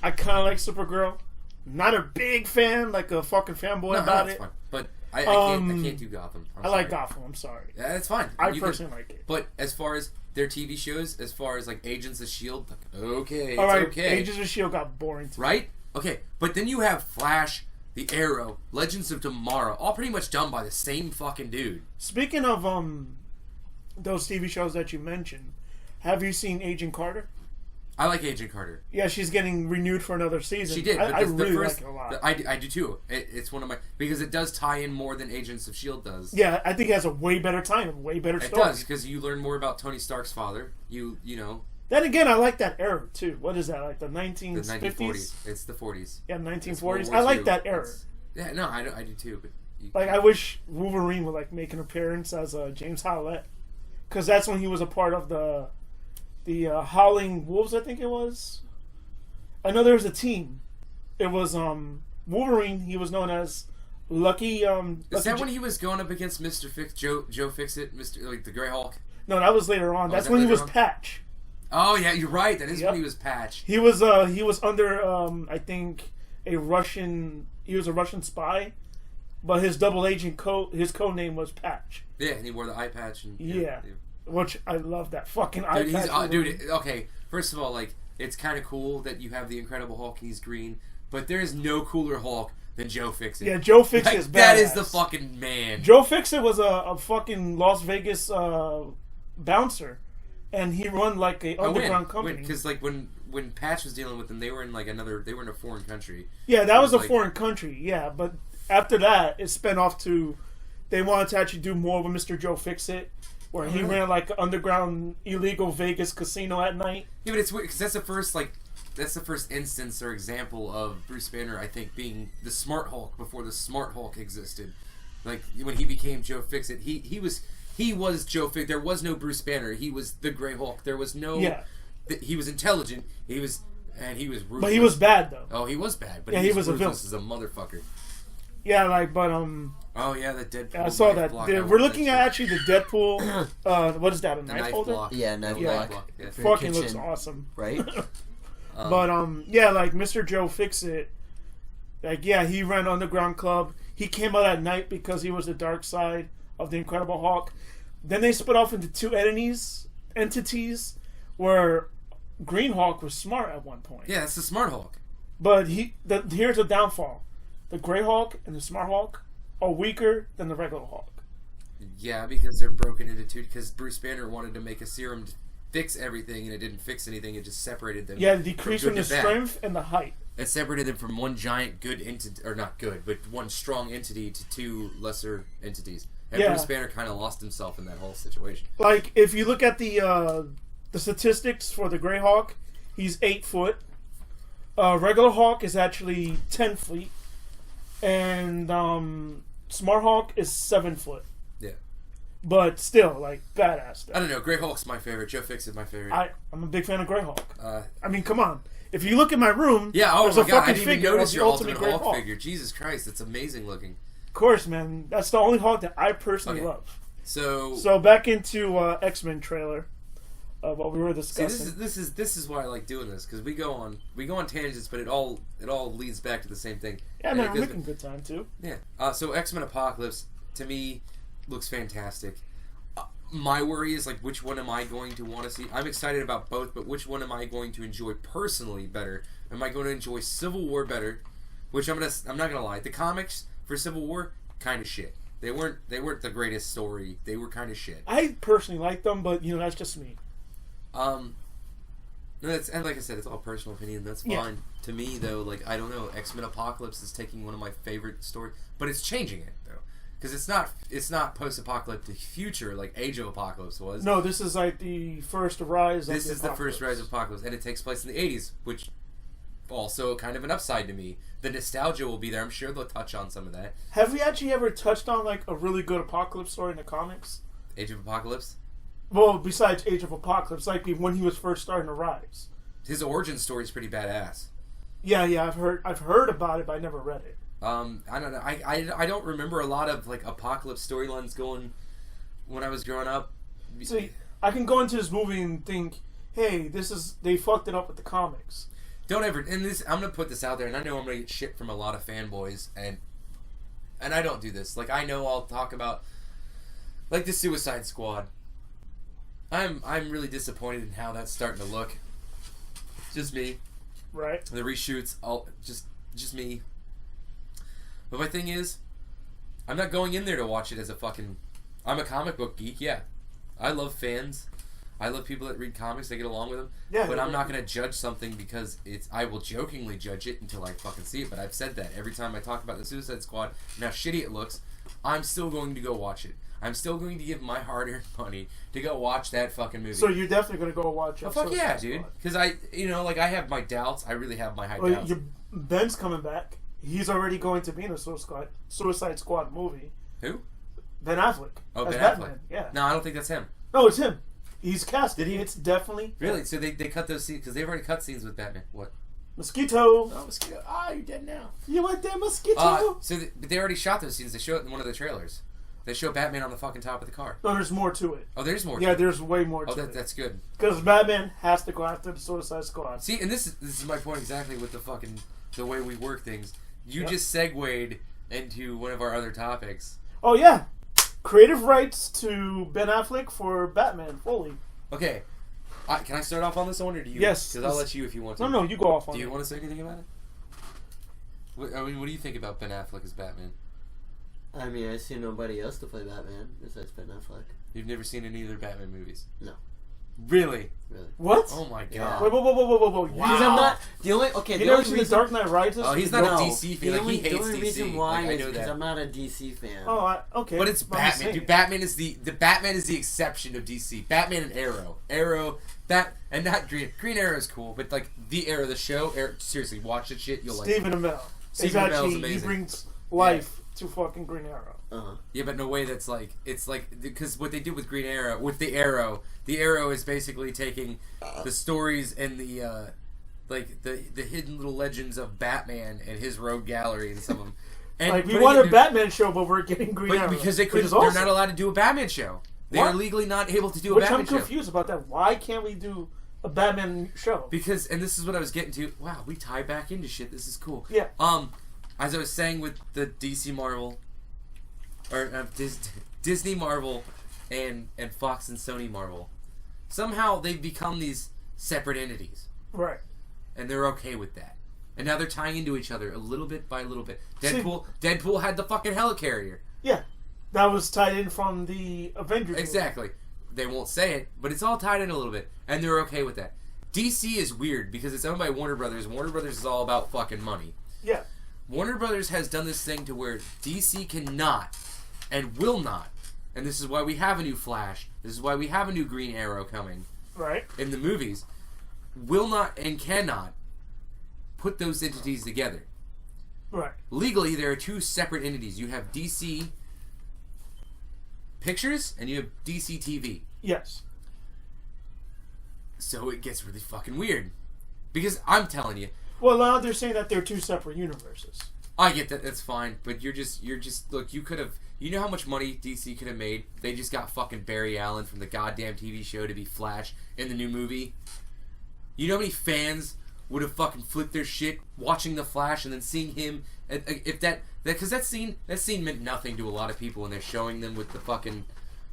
I kind of like Supergirl. Not a big fan, like a fucking fanboy about it. Fine. But I can't do Gotham. I like Gotham, I'm sorry. Yeah, that's fine. I personally like it. But as far as their TV shows, as far as, like, Agents of S.H.I.E.L.D., okay, All right, okay. Agents of S.H.I.E.L.D. got boring to me. Right? Okay, but then you have Flash, The Arrow, Legends of Tomorrow, all pretty much done by the same fucking dude. Speaking of those TV shows that you mentioned, have you seen Agent Carter? I like Agent Carter. Yeah, she's getting renewed for another season. She did. I really first, like it a lot. I do too. It's one of my, because it does tie in more than Agents of S.H.I.E.L.D. does. Yeah, I think it has a way better time, way better story. It does, because you learn more about Tony Stark's father. You know. Then again, I like that era too. What is that, like the 1950s? The 1940s. It's the 40s. Yeah, 1940s. I like that era. Yeah, no, I do too. But I wish Wolverine would like make an appearance as James Howlett, because that's when he was a part of the Howling Wolves, I think it was. I know there was a team. It was Wolverine. He was known as Lucky. Is that when he was going up against Mr. Joe Fixit, like the Grey Hulk? No, that was later on. That's when he was Patch. Oh yeah, you're right. That is when he was Patch. He was under I think a Russian. He was a Russian spy, but his double agent his code name was Patch. Yeah, and he wore the eye patch. And, yeah. Which I love that fucking eye patch. Dude, okay. First of all, like, it's kind of cool that you have the Incredible Hulk and he's green, but there is no cooler Hulk than Joe Fixit. Yeah, Joe Fixit is badass. That is the fucking man. Joe Fixit was a fucking Las Vegas bouncer, and he run like a underground company. Because like when Patch was dealing with them, they were in a foreign country. Yeah, that was a foreign country. Yeah, but after that, it spun off to they wanted to actually do more with Mr. Joe Fixit. Where he ran like an underground illegal Vegas casino at night. Yeah, but it's weird because that's the first instance or example of Bruce Banner, I think, being the Smart Hulk before the Smart Hulk existed. Like when he became Joe Fixit, he was Joe Fixit. There was no Bruce Banner. He was the Grey Hulk. There was no. Yeah. He was intelligent. He was ruthless. But he was bad though. Oh, he was bad. But yeah, he was a villain. As a motherfucker. Yeah, like but Oh yeah, the Deadpool. I saw that. We're looking at actually the Deadpool. What is that? A knife holder? Block. Yeah, knife block. Yeah. Fucking looks awesome, right? But yeah, like Mr. Joe Fixit. Like yeah, he ran Underground Club. He came out at night because he was the dark side of the Incredible Hulk. Then they split off into two entities, where Green Hulk was smart at one point. Yeah, it's the Smart Hulk. But here's the downfall: the Grey Hulk and the Smart Hulk are weaker than the regular Hulk. Yeah, because they're broken into two. Because Bruce Banner wanted to make a serum to fix everything, and it didn't fix anything. It just separated them. Yeah, decreasing the strength and the height. It separated them from one giant good entity, or not good, but one strong entity to two lesser entities. And Bruce Banner kind of lost himself in that whole situation. Like, if you look at the statistics for the Grey Hulk, he's 8 foot. Regular Hulk is actually 10 feet. And Smart Hulk is 7 foot. Yeah. but still, like, badass. I don't know. Grey Hulk's my favorite. Joe Fix is my favorite. I'm a big fan of Grey Hulk. I mean, come on. If you look at my room, yeah, oh there's my a god, I fucking didn't even figure notice of your the Ultimate Grey Hulk figure. Jesus Christ, that's amazing looking. Of course, man. That's the only Hulk that I personally Okay. love. So back into X-Men trailer of what we were discussing. See, this is why I like doing this, because we go on tangents, but it all leads back to the same thing. Yeah, man, we're making good time too. Yeah. So X-Men Apocalypse to me looks fantastic. My worry is, like, which one am I going to want to see? I'm excited about both, but which one am I going to enjoy personally better? Am I going to enjoy Civil War better? Which I'm not gonna lie, the comics for Civil War kind of shit. They weren't the greatest story. They were kind of shit. I personally like them, but that's just me. And like I said, it's all personal opinion. That's fine. Yeah. To me, though, like, I don't know, X-Men Apocalypse is taking one of my favorite stories, but it's changing it though. Because it's not post-apocalyptic future like Age of Apocalypse was. No, this is like the first rise of This is the first Apocalypse. rise of Apocalypse, and it takes place in the 80s, which also kind of an upside to me. The nostalgia will be there. I'm sure they'll touch on some of that. Have we actually ever touched on like a really good Apocalypse story in the comics? Age of Apocalypse? Well, besides Age of Apocalypse, like when he was first starting to rise. His origin story is pretty badass. Yeah, I've heard about it, but I never read it. I don't know. I don't remember a lot of like Apocalypse storylines going when I was growing up. See, I can go into this movie and think, hey, they fucked it up with the comics. Don't ever. And this, I'm gonna put this out there, and I know I'm gonna get shit from a lot of fanboys, and I don't do this. Like, I know I'll talk about like the Suicide Squad. I'm really disappointed in how that's starting to look. Just me. Right. The reshoots, all just me. But my thing is, I'm not going in there to watch it as a fucking... I'm a comic book geek, yeah. I love fans. I love people that read comics. I get along with them. Yeah, but I'm not going to judge something because it's... I will jokingly judge it until I fucking see it. But I've said that every time I talk about the Suicide Squad and how shitty it looks. I'm still going to go watch it. I'm still going to give my hard-earned money to go watch that fucking movie. So you're definitely going to go watch it. Oh, fuck yeah, dude. Because I have my doubts. I really have my high doubts. Ben's coming back. He's already going to be in a Suicide Squad movie. Who? Ben Affleck. Oh, as Ben Batman. Affleck. Yeah. No, I don't think that's him. No, it's him. He's casted. It's definitely Really? So they cut those scenes because they've already cut scenes with Batman. What? Mosquito. Oh, mosquito. Ah, you're dead now. You want that mosquito? But they already shot those scenes. They show it in one of the trailers. They show Batman on the fucking top of the car. No, there's more to it. Oh, there's more. Yeah, there's way more to it. That's good. Because Batman has to go after the Suicide Squad. See, and this is my point exactly with the way we work things. You just segued into one of our other topics. Oh yeah, creative rights to Ben Affleck for Batman fully. Okay, can I start off on this one, or do you? Yes. Because I'll let you if you want to. No, you go off on it. Do you want to say anything about it? What do you think about Ben Affleck as Batman? I mean, I see nobody else to play Batman besides Ben Affleck. You've never seen any other Batman movies? No. Really? Really. What? Oh my god. Yeah. Wait, whoa. Because I'm not the only. Okay, You the never only seen reason. Dark Knight Rises? Oh, he's not No, a DC fan. Like, he hates the only DC. reason why Like, I is know because that. I'm not a DC fan. Oh, okay. But it's I'm Batman, saying. dude. Batman is the Batman is the exception of DC. Batman and Arrow, that and not Green Arrow is cool, but like the Arrow, the show. seriously, watch that shit. You'll like it. Stephen Amell. Stephen Amell's He amazing. brings life to fucking Green Arrow. Uh-huh. Yeah, but in a way that's like it's like because what they did with Green Arrow with the Arrow is basically taking the stories and the like the hidden little legends of Batman and his rogue gallery and some of them. And Like we putting want it a in- Batman show, but we're getting Green Arrow because they which couldn't. is They're awesome. not allowed to do a Batman show. They What? are legally not able to do a Which Batman I'm show. confused about that. Why can't we do a Batman show? Because, and this is what I was getting to. Wow, we tie back into shit. This is cool. Yeah. As I was saying with the DC Marvel, or Disney Marvel, and Fox and Sony Marvel, somehow they've become these separate entities, Right. and they're okay with that. And now they're tying into each other a little bit by little bit. Deadpool had the fucking helicarrier. Yeah. That was tied in from the Avengers. Exactly. They won't say it, but it's all tied in a little bit, and they're okay with that. DC is weird because it's owned by Warner Brothers. Warner Brothers is all about fucking money. Yeah. Warner Brothers has done this thing to where DC cannot and will not, and this is why we have a new Flash, this is why we have a new Green Arrow coming Right. in the movies, will not and cannot put those entities together. Right. Legally, there are two separate entities. You have DC pictures and you have DC TV. Yes. So it gets really fucking weird. Because I'm telling you. Well, now they're saying that they're two separate universes. I get that. That's fine. But you're just look, you could have, you know how much money DC could have made? They just got fucking Barry Allen from the goddamn TV show to be Flash in the new movie. You know how many fans would have fucking flipped their shit watching the Flash and then seeing him, if because that scene meant nothing to a lot of people when they're showing them with the fucking,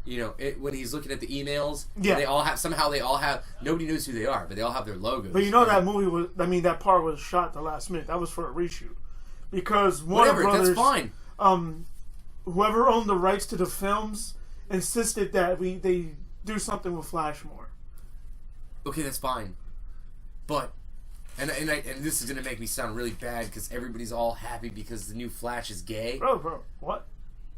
you know, when he's looking at the emails. Yeah. They all have, nobody knows who they are, but they all have their logos. But you know that movie was, that part was shot the last minute. That was for a reshoot. Because Warner Brothers, that's fine. Whoever owned the rights to the films insisted that they do something with Flash more. Okay, that's fine. But, and this is gonna make me sound really bad because everybody's all happy because the new Flash is gay. Bro, what?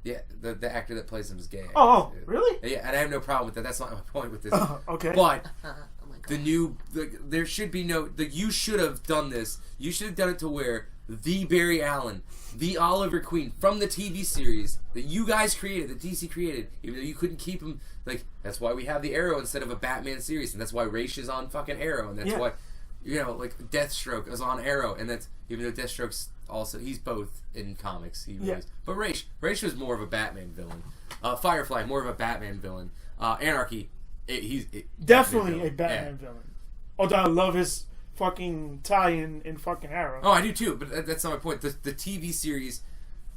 Yeah, the actor that plays him is gay. Oh, really? Yeah, and I have no problem with that. That's not my point with this. Okay. But Oh my God. the new, there should be no. You should have done this. You should have done it to where the Barry Allen, the Oliver Queen from the TV series that you guys created, that DC created, even though you couldn't keep him. Like, that's why we have the Arrow instead of a Batman series, and that's why Raish is on fucking Arrow, and that's why, you know, like Deathstroke is on Arrow, and that's even though Deathstroke's also, he's both in comics. He really is. But Raish was more of a Batman villain. Firefly, more of a Batman villain. Anarchy, he's definitely a Batman villain. Although I love his fucking tie-in in fucking Arrow. Oh, I do too, but that's not my point. The TV series,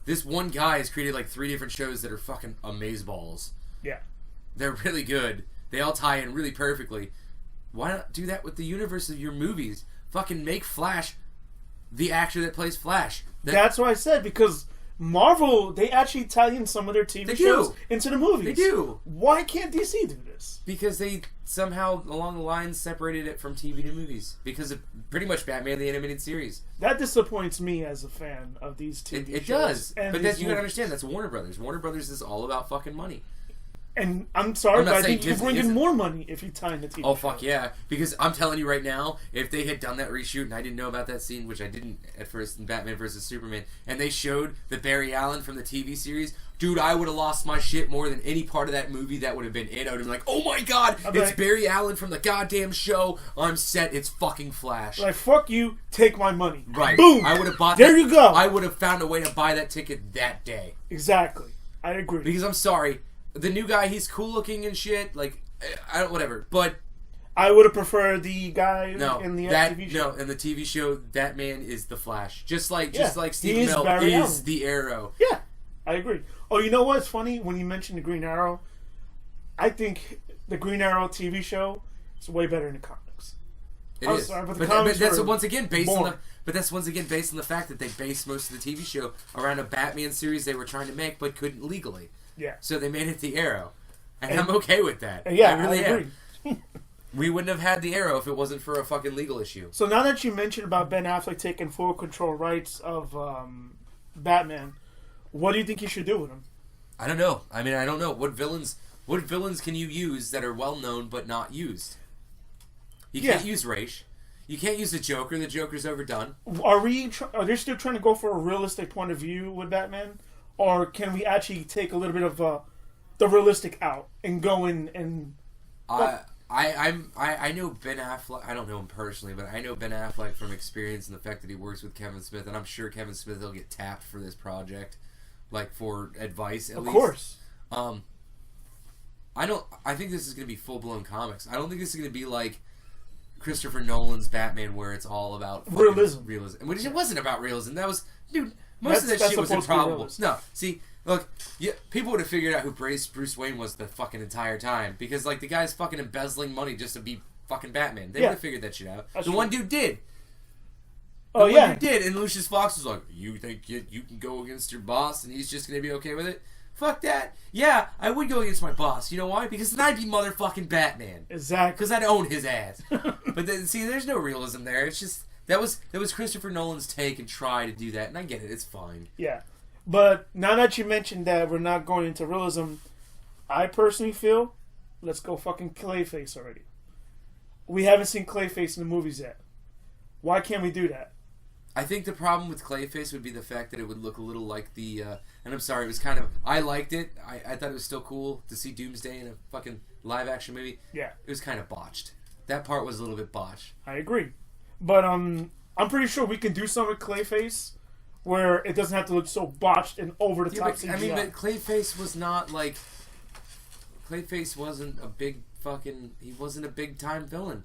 this one guy has created like 3 different shows that are fucking amazeballs. Yeah. They're really good. They all tie in really perfectly. Why not do that with the universe of your movies? Fucking make Flash the actor that plays Flash. That's what I said, because Marvel, they actually tie in some of their TV shows into the movies. They do. Why can't DC do this? Because they somehow, along the lines, separated it from TV to movies. Because of pretty much Batman the Animated Series. That disappoints me as a fan of these TV shows. It does. But you gotta movies. understand, that's Warner Brothers. Warner Brothers is all about fucking money. And I'm sorry, I'm not but I saying think you bring in more money if you tie in the TV Oh, show. fuck yeah. Because I'm telling you right now, if they had done that reshoot, and I didn't know about that scene, which I didn't at first in Batman vs. Superman, and they showed the Barry Allen from the TV series, dude, I would have lost my shit more than any part of that movie that would have been in. I would have been like, oh my god, it's Barry Allen from the goddamn show. I'm set. It's fucking Flash. Like, fuck you, take my money. Right. Boom. I would have bought There you go. I would have found a way to buy that ticket that day. Exactly. I agree. Because I'm sorry, the new guy, he's cool looking and shit. Like, I don't, whatever. But I would have preferred the guy in the TV show. No, in the TV show, that man is the Flash. Just like He Stephen is Amell Barry is Allen. the Arrow. Yeah, I agree. Oh, you know what's funny? When you mentioned the Green Arrow, I think the Green Arrow TV show is way better than the comics. It is. Sorry, but but comics that's were once again based on boring. But that's once again based on the fact that they based most of the TV show around a Batman series they were trying to make but couldn't legally. Yeah. So they made it the Arrow. And I'm okay with that. Yeah, I really agree. am. We wouldn't have had the Arrow if it wasn't for a fucking legal issue. So now that you mentioned about Ben Affleck taking full control rights of Batman, what do you think you should do with him? I don't know. I mean, I don't know. What villains can you use that are well known but not used? You can't use Raish. You can't use the Joker. The Joker's overdone. Are they still trying to go for a realistic point of view with Batman? Or can we actually take a little bit of the realistic out and go in and... I know Ben Affleck. I don't know him personally, but I know Ben Affleck from experience and the fact that he works with Kevin Smith, and I'm sure Kevin Smith will get tapped for this project, like for advice at least. Of course. I think this is going to be full blown comics. I don't think this is going to be like Christopher Nolan's Batman, where it's all about realism. Which it wasn't about realism. That was, dude. Most of that shit was improbable. No, see, look, people would have figured out who Bruce Wayne was the fucking entire time because, like, the guy's fucking embezzling money just to be fucking Batman. They would have figured that shit out. That's the true. one dude did. Oh, one yeah. dude did, and Lucius Fox was like, "You think you can go against your boss and he's just gonna be okay with it?" Fuck that. Yeah, I would go against my boss. You know why? Because then I'd be motherfucking Batman. Exactly. Because I'd own his ass. But then, see, there's no realism there. It's just that was Christopher Nolan's take and try to do that, and I get it. It's fine. Yeah. But now that you mentioned that we're not going into realism, I personally feel let's go fucking Clayface already. We haven't seen Clayface in the movies yet. Why can't we do that? I think the problem with Clayface would be the fact that it would look a little like the, and I'm sorry, it was kind of, I liked it. I thought it was still cool to see Doomsday in a fucking live action movie. Yeah. It was kind of botched. That part was a little bit botched. I agree. But I'm pretty sure we can do something with Clayface where it doesn't have to look so botched and over the top CGI. I mean, but Clayface was not like, Clayface wasn't a big fucking, he wasn't a big time villain.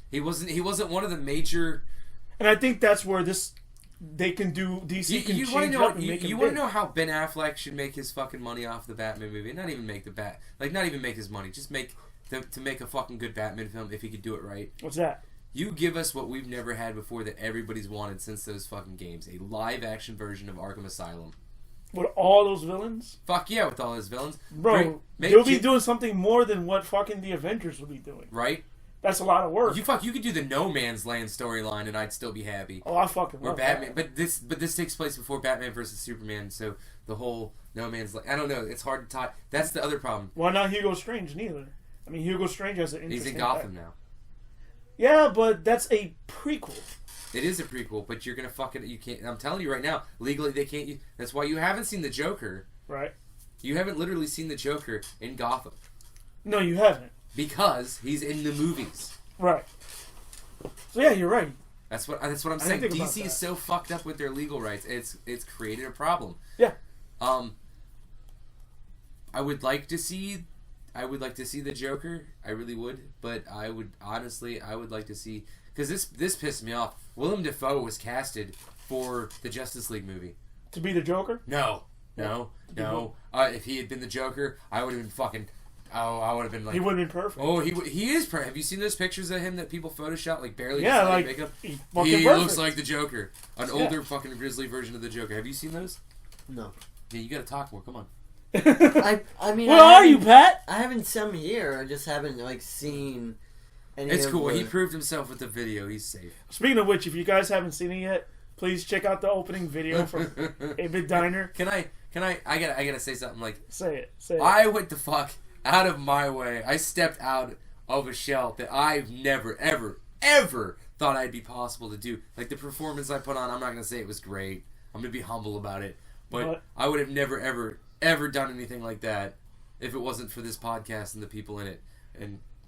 He wasn't one of the major. And I think that's where they can do, DC can change up and make him You big. want to know how Ben Affleck should make his fucking money off the Batman movie? Not even make not even make his money. Just make to make a fucking good Batman film if he could do it right. What's that? You give us what we've never had before that everybody's wanted since those fucking games. A live action version of Arkham Asylum. With all those villains? Fuck yeah, with all those villains. Bro, they'll be doing something more than what fucking the Avengers will be doing. Right? That's a lot of work. You could do the No Man's Land storyline and I'd still be happy. Oh, I fucking love Batman, that. but this takes place before Batman versus Superman, so the whole No Man's Land, I don't know, it's hard to tie. That's the other problem. Why not Hugo Strange neither? I mean, Hugo Strange has an interesting... He's in Gotham now. Yeah, but that's a prequel. It is a prequel, but you're gonna fucking, you can't, I'm telling you right now, legally they can't, that's why you haven't seen the Joker. Right. You haven't literally seen the Joker in Gotham. No, you haven't. Because he's in the movies. Right. So yeah, you're right. That's what I'm saying. DC is so fucked up with their legal rights. It's created a problem. Yeah. I would like to see the Joker. I really would, but I would like to see, because this pissed me off. Willem Dafoe was casted for the Justice League movie. To be the Joker? No. If he had been the Joker, I would have been fucking. Oh, I would have been like. He would have been perfect. Oh, he is perfect. Have you seen those pictures of him that people photoshopped, like barely? Yeah, like makeup? he looks like the Joker, an older fucking grizzly version of the Joker. Have you seen those? No. Yeah, you gotta talk more. Come on. I mean, where are you, Pat? I haven't some here. I just haven't seen. Any It's of cool. the... He proved himself with the video. He's safe. Speaking of which, if you guys haven't seen it yet, please check out the opening video from A Bit Diner. Can I? I gotta say something. Like, Say it. I went the fuck out of my way. I stepped out of a shell that I've never, ever thought I'd be possible to do. Like, the performance I put on, I'm not gonna say it was great. I'm gonna be humble about it. But I would have never, ever done anything like that if it wasn't for this podcast and the people in it.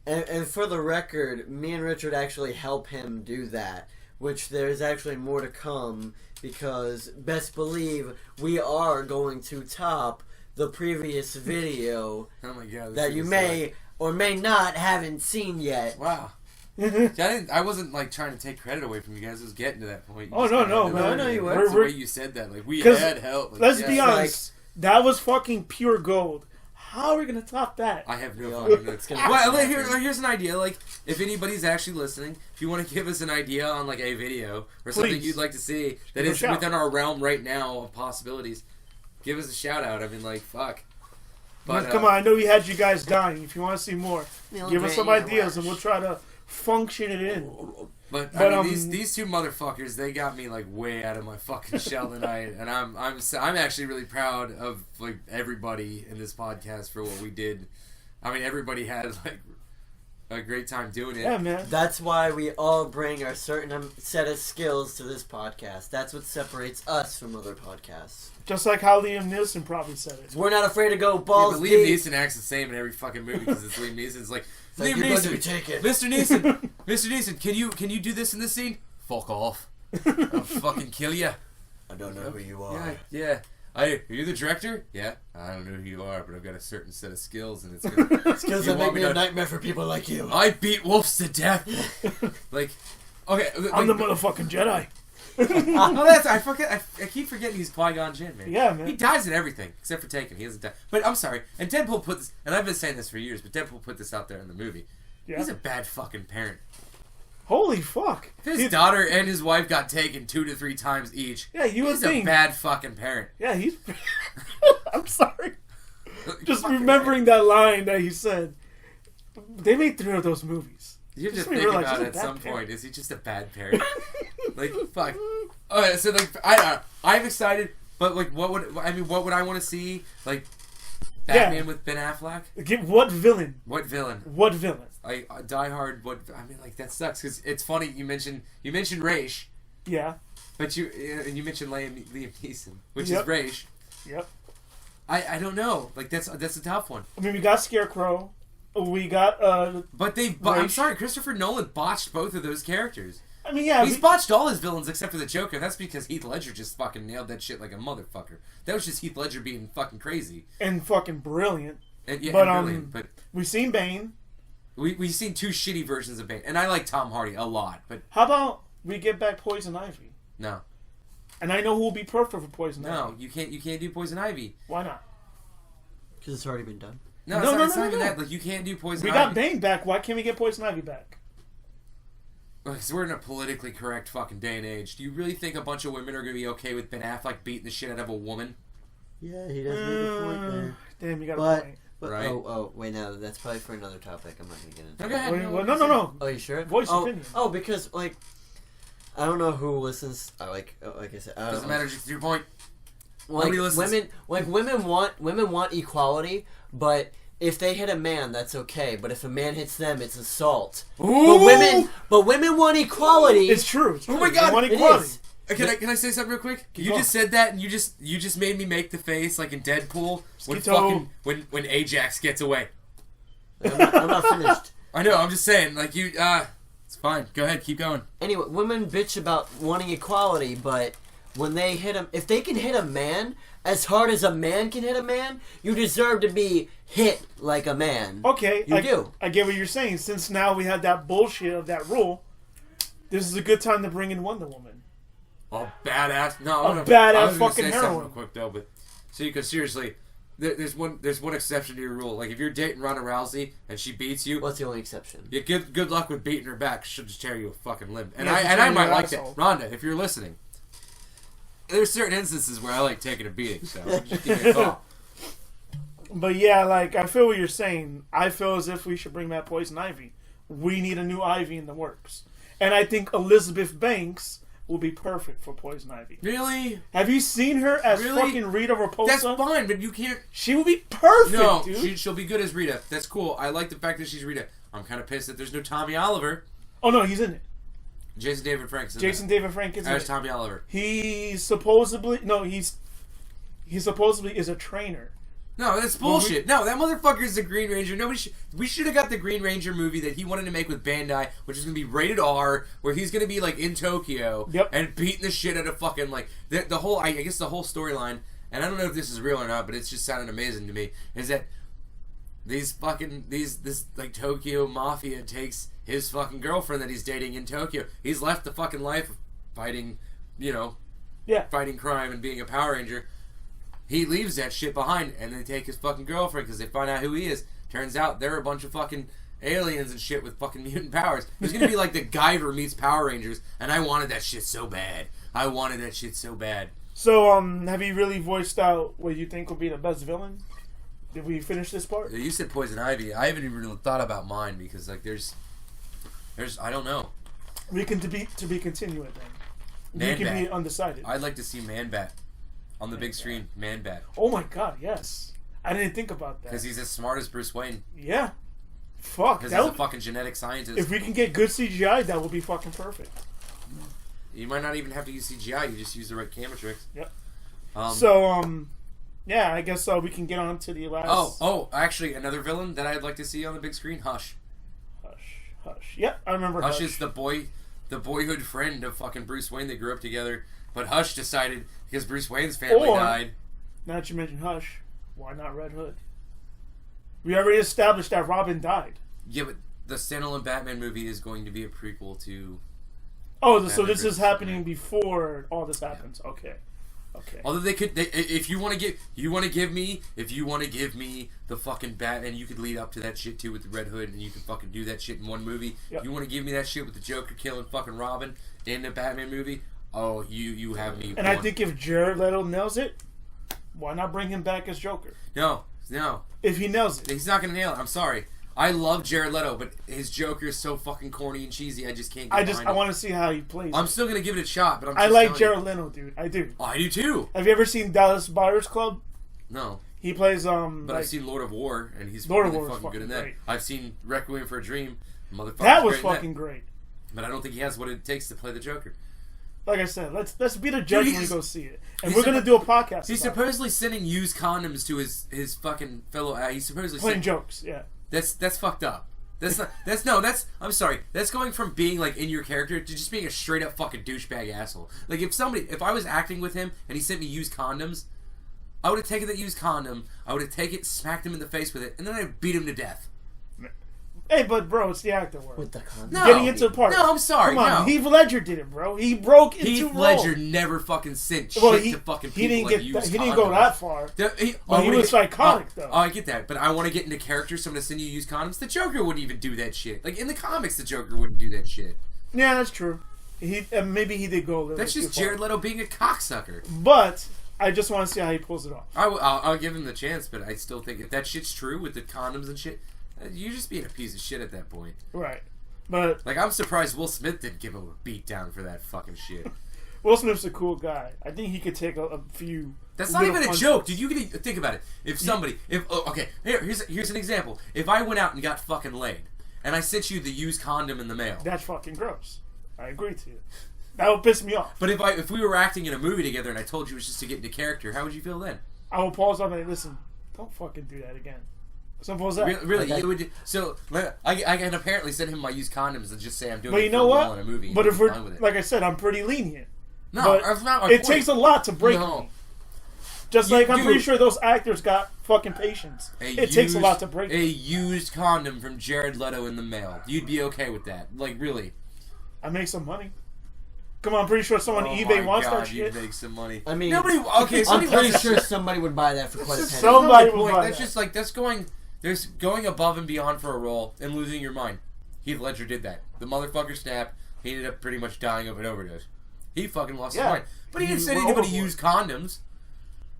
And for the record, me and Richard actually help him do that, which there's actually more to come, because best believe we are going to top the previous video Oh my god! that you may or may not haven't seen yet. Wow. I wasn't like trying to take credit away from you guys. I was getting to that point. No, man. No, you were. That's the way you said that. Like, we had help. Like, let's be honest. That was fucking pure gold. How are we gonna top that? I have no fucking notes. Well, here's an idea. Like, if anybody's actually listening, if you want to give us an idea on like a video or something you'd like to see that is within our realm right now of possibilities, give us a shout out. I mean, like, fuck. But come on, I know we had you guys dying. If you want to see more, give us some ideas and we'll try to function it in. But I mean, these two motherfuckers, they got me like way out of my fucking shell tonight, and I'm actually really proud of like everybody in this podcast for what we did. I mean, everybody had like a great time doing it. Yeah, man. That's why we all bring our certain set of skills to this podcast. That's what separates us from other podcasts. Just like how Liam Neeson probably said it. We're not afraid to go balls but deep. Liam Neeson acts the same in every fucking movie because it's Liam Neeson. It's like, Liam Neeson, Mr. Neeson, Mr. Neeson, can you do this in this scene? Fuck off! I'll fucking kill you. I don't know who you are. Yeah. Are you the director? Yeah. I don't know who you are, but I've got a certain set of skills, and it's gonna, skills that make me a nightmare for people like you. I beat wolves to death. Like, okay, I'm the motherfucking Jedi. I keep forgetting he's Qui-Gon Jinn, man. Yeah, man. He dies in everything except for Taken. He doesn't die. But I'm sorry, and Deadpool put this, and I've been saying this for years, but Deadpool put this out there in the movie. Yeah. He's a bad fucking parent. Holy fuck! His daughter and his wife got taken 2 to 3 times each. Yeah, he's a bad fucking parent. Yeah, he's. I'm sorry. Just remembering that line that he said. They made 3 of those movies. You just think about it at some point. Is he just a bad parent? Like, fuck. Okay, so like, I'm excited, but like, what would I want to see? Like, Batman with Ben Affleck? What villain? What villain? What villain? Die Hard. What? I mean, like, that sucks because it's funny. You mentioned Raish, Yeah. But you mentioned Liam Neeson, which Yep. is Raish. Yep. I don't know. Like that's a tough one. I mean, we got Scarecrow. We got But I'm sorry, Christopher Nolan botched both of those characters. I mean, yeah, He's botched all his villains except for the Joker. That's because Heath Ledger just fucking nailed that shit like a motherfucker. That was just Heath Ledger being fucking crazy and fucking brilliant. And, yeah, But and brilliant. But we've seen Bane. we've seen two shitty versions of Bane, and I like Tom Hardy a lot. But How about we get back Poison Ivy? no, And I know who will be perfect for Poison Ivy. no, you can't do Poison Ivy. Why not? Because it's already been done. No, it's not even that. Like you can't do Poison We Ivy. got Bane back. Why can't we get Poison Ivy back? Because we're in a politically correct fucking day and age. Do you really think a bunch of women are going to be okay with Ben Affleck beating the shit out of a woman? Yeah, he does make a point there. Damn, you got a But, point. Right. wait, now that's probably for another topic. I'm not gonna get into. No, go ahead. Wait, well, no. Oh, you sure? Voice opinion. Oh, because like, I don't know who listens. Like I said, I don't Doesn't know. matter. Just your point. Like Nobody listens. women want equality, but if they hit a man, that's okay. But if a man hits them, it's assault. Ooh! But women want equality. It's true. It's Oh true. my God, They want it equality. is. Can I say something real quick? You going. just said that, and you just made me make the face like in Deadpool when Skito. when Ajax gets away. I'm not finished. I know. I'm just saying. Like you. It's fine. Go ahead. Keep going. Anyway, women bitch about wanting equality, but when they hit him, if they can hit a man as hard as a man can hit a man, you deserve to be hit like a man. Okay, You do. I get what you're saying. Since now we had that bullshit of that rule, this is a good time to bring in Wonder Woman. Oh, badass! No, A no, badass I was gonna fucking say something heroine. real quick though, but see, because seriously, there's one exception to your rule. Like if you're dating Ronda Rousey and she beats you, What's the only exception? yeah, good luck with beating her back. She'll just tear you a fucking limb. And Yeah, I tear might your like asshole. that, Rhonda. If you're listening, there's certain instances where I like taking a beating. So just give me a call. But yeah, like I feel what you're saying. I feel as if we should bring back Poison Ivy. We need a new Ivy in the works, and I think Elizabeth Banks will be perfect for Poison Ivy. Really? Have you seen her as Really? fucking Rita Repulsa? That's fine, but you can't. She will be perfect, No, dude. she'll be good as Rita. That's cool. I like the fact that she's Rita. I'm kind of pissed that there's no Tommy Oliver. Oh no, he's in it. Jason David Frank's in Jason David Frank is in As it. Tommy Oliver. He supposedly he supposedly is a trainer. No, that's bullshit. No, that motherfucker is the Green Ranger. We should have got the Green Ranger movie that he wanted to make with Bandai, which is going to be rated R, where he's going to be like in Tokyo Yep. and beating the shit out of fucking like the whole. I guess the whole storyline, and I don't know if this is real or not, but it's just sounded amazing to me. Is that this like Tokyo mafia takes his fucking girlfriend that he's dating in Tokyo. He's left the fucking life of fighting, fighting crime and being a Power Ranger. He leaves that shit behind, and they take his fucking girlfriend because they find out who he is. Turns out they're a bunch of fucking aliens and shit with fucking mutant powers. It's gonna be like the Guyver meets Power Rangers, and I wanted that shit so bad. So, have you really voiced out what you think will be the best villain? Did we finish this part? You said Poison Ivy. I haven't even really thought about mine because like there's I don't know. We can to be continued then. We can Man-Bat. be undecided. I'd like to see Man-Bat on the big screen. Man-Bat. Oh my god, yes. I didn't think about that. Because he's as smart as Bruce Wayne. Yeah. Fuck. Because That he's a would, fucking genetic scientist. if we can get good CGI, that would be fucking perfect. You might not even have to use CGI. You just use the right camera tricks. Yep. Um, Yeah, I guess we can get on to the last. Oh, actually, another villain that I'd like to see on the big screen, Hush. Hush. Yep, I remember Hush. Hush is the boyhood friend of fucking Bruce Wayne. They grew up together, but Hush decided because Bruce Wayne's family died. Now that you mention Hush, why not Red Hood? We already established that Robin died. Yeah, but the standalone Batman movie is going to be a prequel to. Oh, so Batman this is versus happening Superman. before all this happens. Okay. Although if you want to give me the fucking Batman, you could lead up to that shit too with the Red Hood, and you can fucking do that shit in one movie. Yep. You want to give me that shit with the Joker killing fucking Robin in the Batman movie? Oh, you have me. And I think if Jared Leto nails it, why not bring him back as Joker? No. If he nails it. He's not gonna nail it. I'm sorry. I love Jared Leto, but his Joker is so fucking corny and cheesy. I just can't. I want to see how he plays. I'm still gonna give it a shot, but I'm. I just like telling Jared you. Leto, dude. I do. Oh, I do too. Have you ever seen Dallas Buyers Club? No. He plays But I've seen Lord of War, and he's Lord of really War is fucking good in fucking that. great. I've seen Requiem for a Dream. Motherfucker. that was fucking great. But I don't think he has what it takes to play the Joker. like I said, let's be the judge Dude, when we go see it, and we're gonna do a podcast. He's about supposedly sending used condoms to his fucking fellow. He's supposedly playing jokes. Yeah, That's fucked up. I'm sorry. That's going from being like in your character to just being a straight up fucking douchebag asshole. Like if I was acting with him and he sent me used condoms, I would have taken that used condom, I would have taken it, smacked him in the face with it, and then I'd beat him to death. Hey, but bro, it's the actor work. With the condom. No. Getting into the part. No, I'm sorry. Come on, no. Heath Ledger did it, bro. He broke into Heath Ledger never fucking sent shit to fucking people. He didn't like get used he didn't go condoms. that far. He was psychotic, though. Oh, I get that, but I want to get into character, so I'm going to send you used condoms. The Joker wouldn't even do that shit. Like, in the comics, the Joker wouldn't do that shit. Yeah, that's true. Maybe he did go a little That's just too far. Jared Leto being a cocksucker. But I just want to see how he pulls it off. I'll give him the chance, but I still think if that shit's true with the condoms and shit, you're just being a piece of shit at that point. Right. But like, I'm surprised Will Smith didn't give him a beat down for that fucking shit. Will Smith's a cool guy. I think he could take a few. That's not even a joke, dude. You can think about it. Okay, here's an example. If I went out and got fucking laid, and I sent you the used condom in the mail, that's fucking gross. I agree to you. That would piss me off. But if we were acting in a movie together and I told you it was just to get into character, how would you feel then? I will pause on and listen. Don't fucking do that again. Simple as that. Really, it would. So I can apparently send him my used condoms and just say I'm doing. But it you for know a what? role in a movie. But if we're with like I said, I'm pretty lenient. No, but that's not my it point. takes a lot to break No. me. Just like I'm pretty sure those actors got fucking patience. It takes a lot to break a me. used condom from Jared Leto in the mail. You'd be okay with that? Like, really? I make some money. Come on, I'm pretty sure someone on Oh eBay my wants God, that shit. You'd make some money. I mean, nobody. Okay, I'm somebody pretty wants sure that. somebody would buy that for quite a penny. Somebody would buy That's that. just like There's going above and beyond for a role and losing your mind. Heath Ledger did that. The motherfucker snapped. He ended up pretty much dying of an overdose. He fucking lost his mind. But he didn't say anybody used condoms.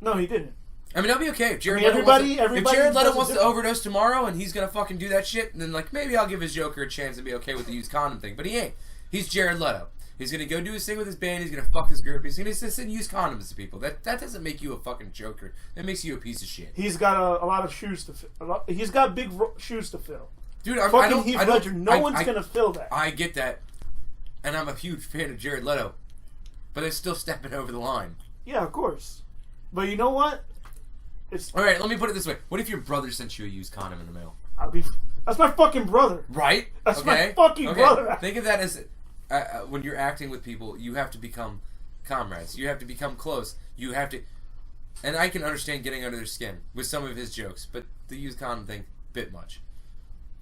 No, he didn't. I mean, I'll be okay if Jared everybody Leto wants to overdose tomorrow and he's gonna fucking do that shit, and then like maybe I'll give his Joker a chance and be okay with the used condom thing. But he ain't. He's Jared Leto. He's gonna go do his thing with his band. He's gonna fuck his group. He's gonna send used condoms to people. That doesn't make you a fucking Joker. That makes you a piece of shit. He's got a lot of shoes to fill. He's got big shoes to fill. Dude, Heath Ledger, no one's gonna fill that. I get that, and I'm a huge fan of Jared Leto, but they're still stepping over the line. Yeah, of course. But you know what? All right, let me put it this way: what if your brother sent you a used condom in the mail? That's my fucking brother. Right? That's my fucking brother. Think of that as when you're acting with people, you have to become comrades. You have to become close. You have to, and I can understand getting under their skin with some of his jokes, but the used condom thing, bit much.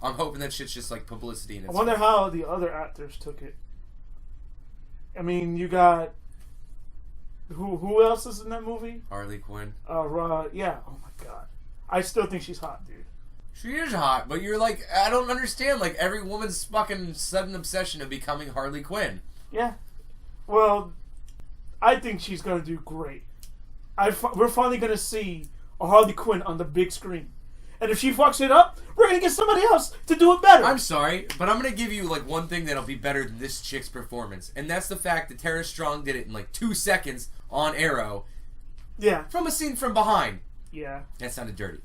I'm hoping that shit's just like publicity. And I wonder how the other actors took it. I mean, you got who else is in that movie? Harley Quinn. Yeah. Oh my god, I still think she's hot, dude. She is hot, but you're like, I don't understand. Like, every woman's fucking sudden obsession of becoming Harley Quinn. Yeah. Well, I think she's gonna do great. We're finally gonna see a Harley Quinn on the big screen. And if she fucks it up, we're gonna get somebody else to do it better. I'm sorry, but I'm gonna give you like one thing that'll be better than this chick's performance, and that's the fact that Tara Strong did it in like 2 seconds on Arrow. Yeah. From a scene from behind. Yeah. That sounded dirty.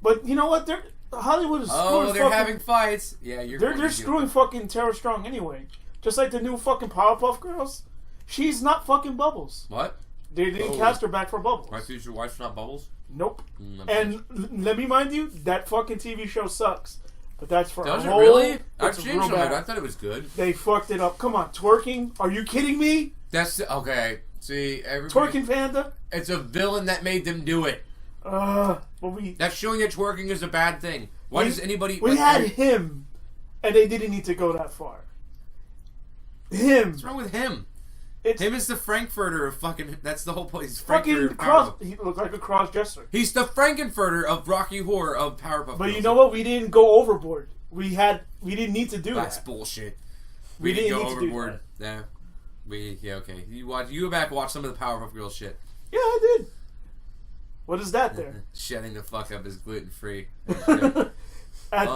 But you know what? Hollywood is screwing they're having fights. Yeah, they're screwing fucking Tara Strong anyway. Just like the new fucking Powerpuff Girls. She's not fucking Bubbles. What? They didn't cast her back for Bubbles. My future wife's not Bubbles? Nope. And let me mind you, that fucking TV show sucks. But that's for Does a it whole... really? I've It's changed real on it. bad. I thought it was good. They fucked it up. Come on, twerking? Are you kidding me? Okay. See, everybody... Twerking Panda? It's a villain that made them do it. But That's showing that twerking is a bad thing. Why does anybody... We had him, and they didn't need to go that far. Him. What's wrong with him? It's Him is the Frankfurter of fucking... That's the whole point. He's fucking Frankfurter. he looked like a cross-dresser. He's the Frankenfurter of Rocky Horror of Powerpuff But Girls. you know what? We didn't go overboard. We didn't need to do That's that. bullshit. We didn't didn't go need to do overboard. Yeah, okay. You go back and watch some of the Powerpuff Girls shit. Yeah, I did. What is that there? Shutting the fuck up is gluten-free. Add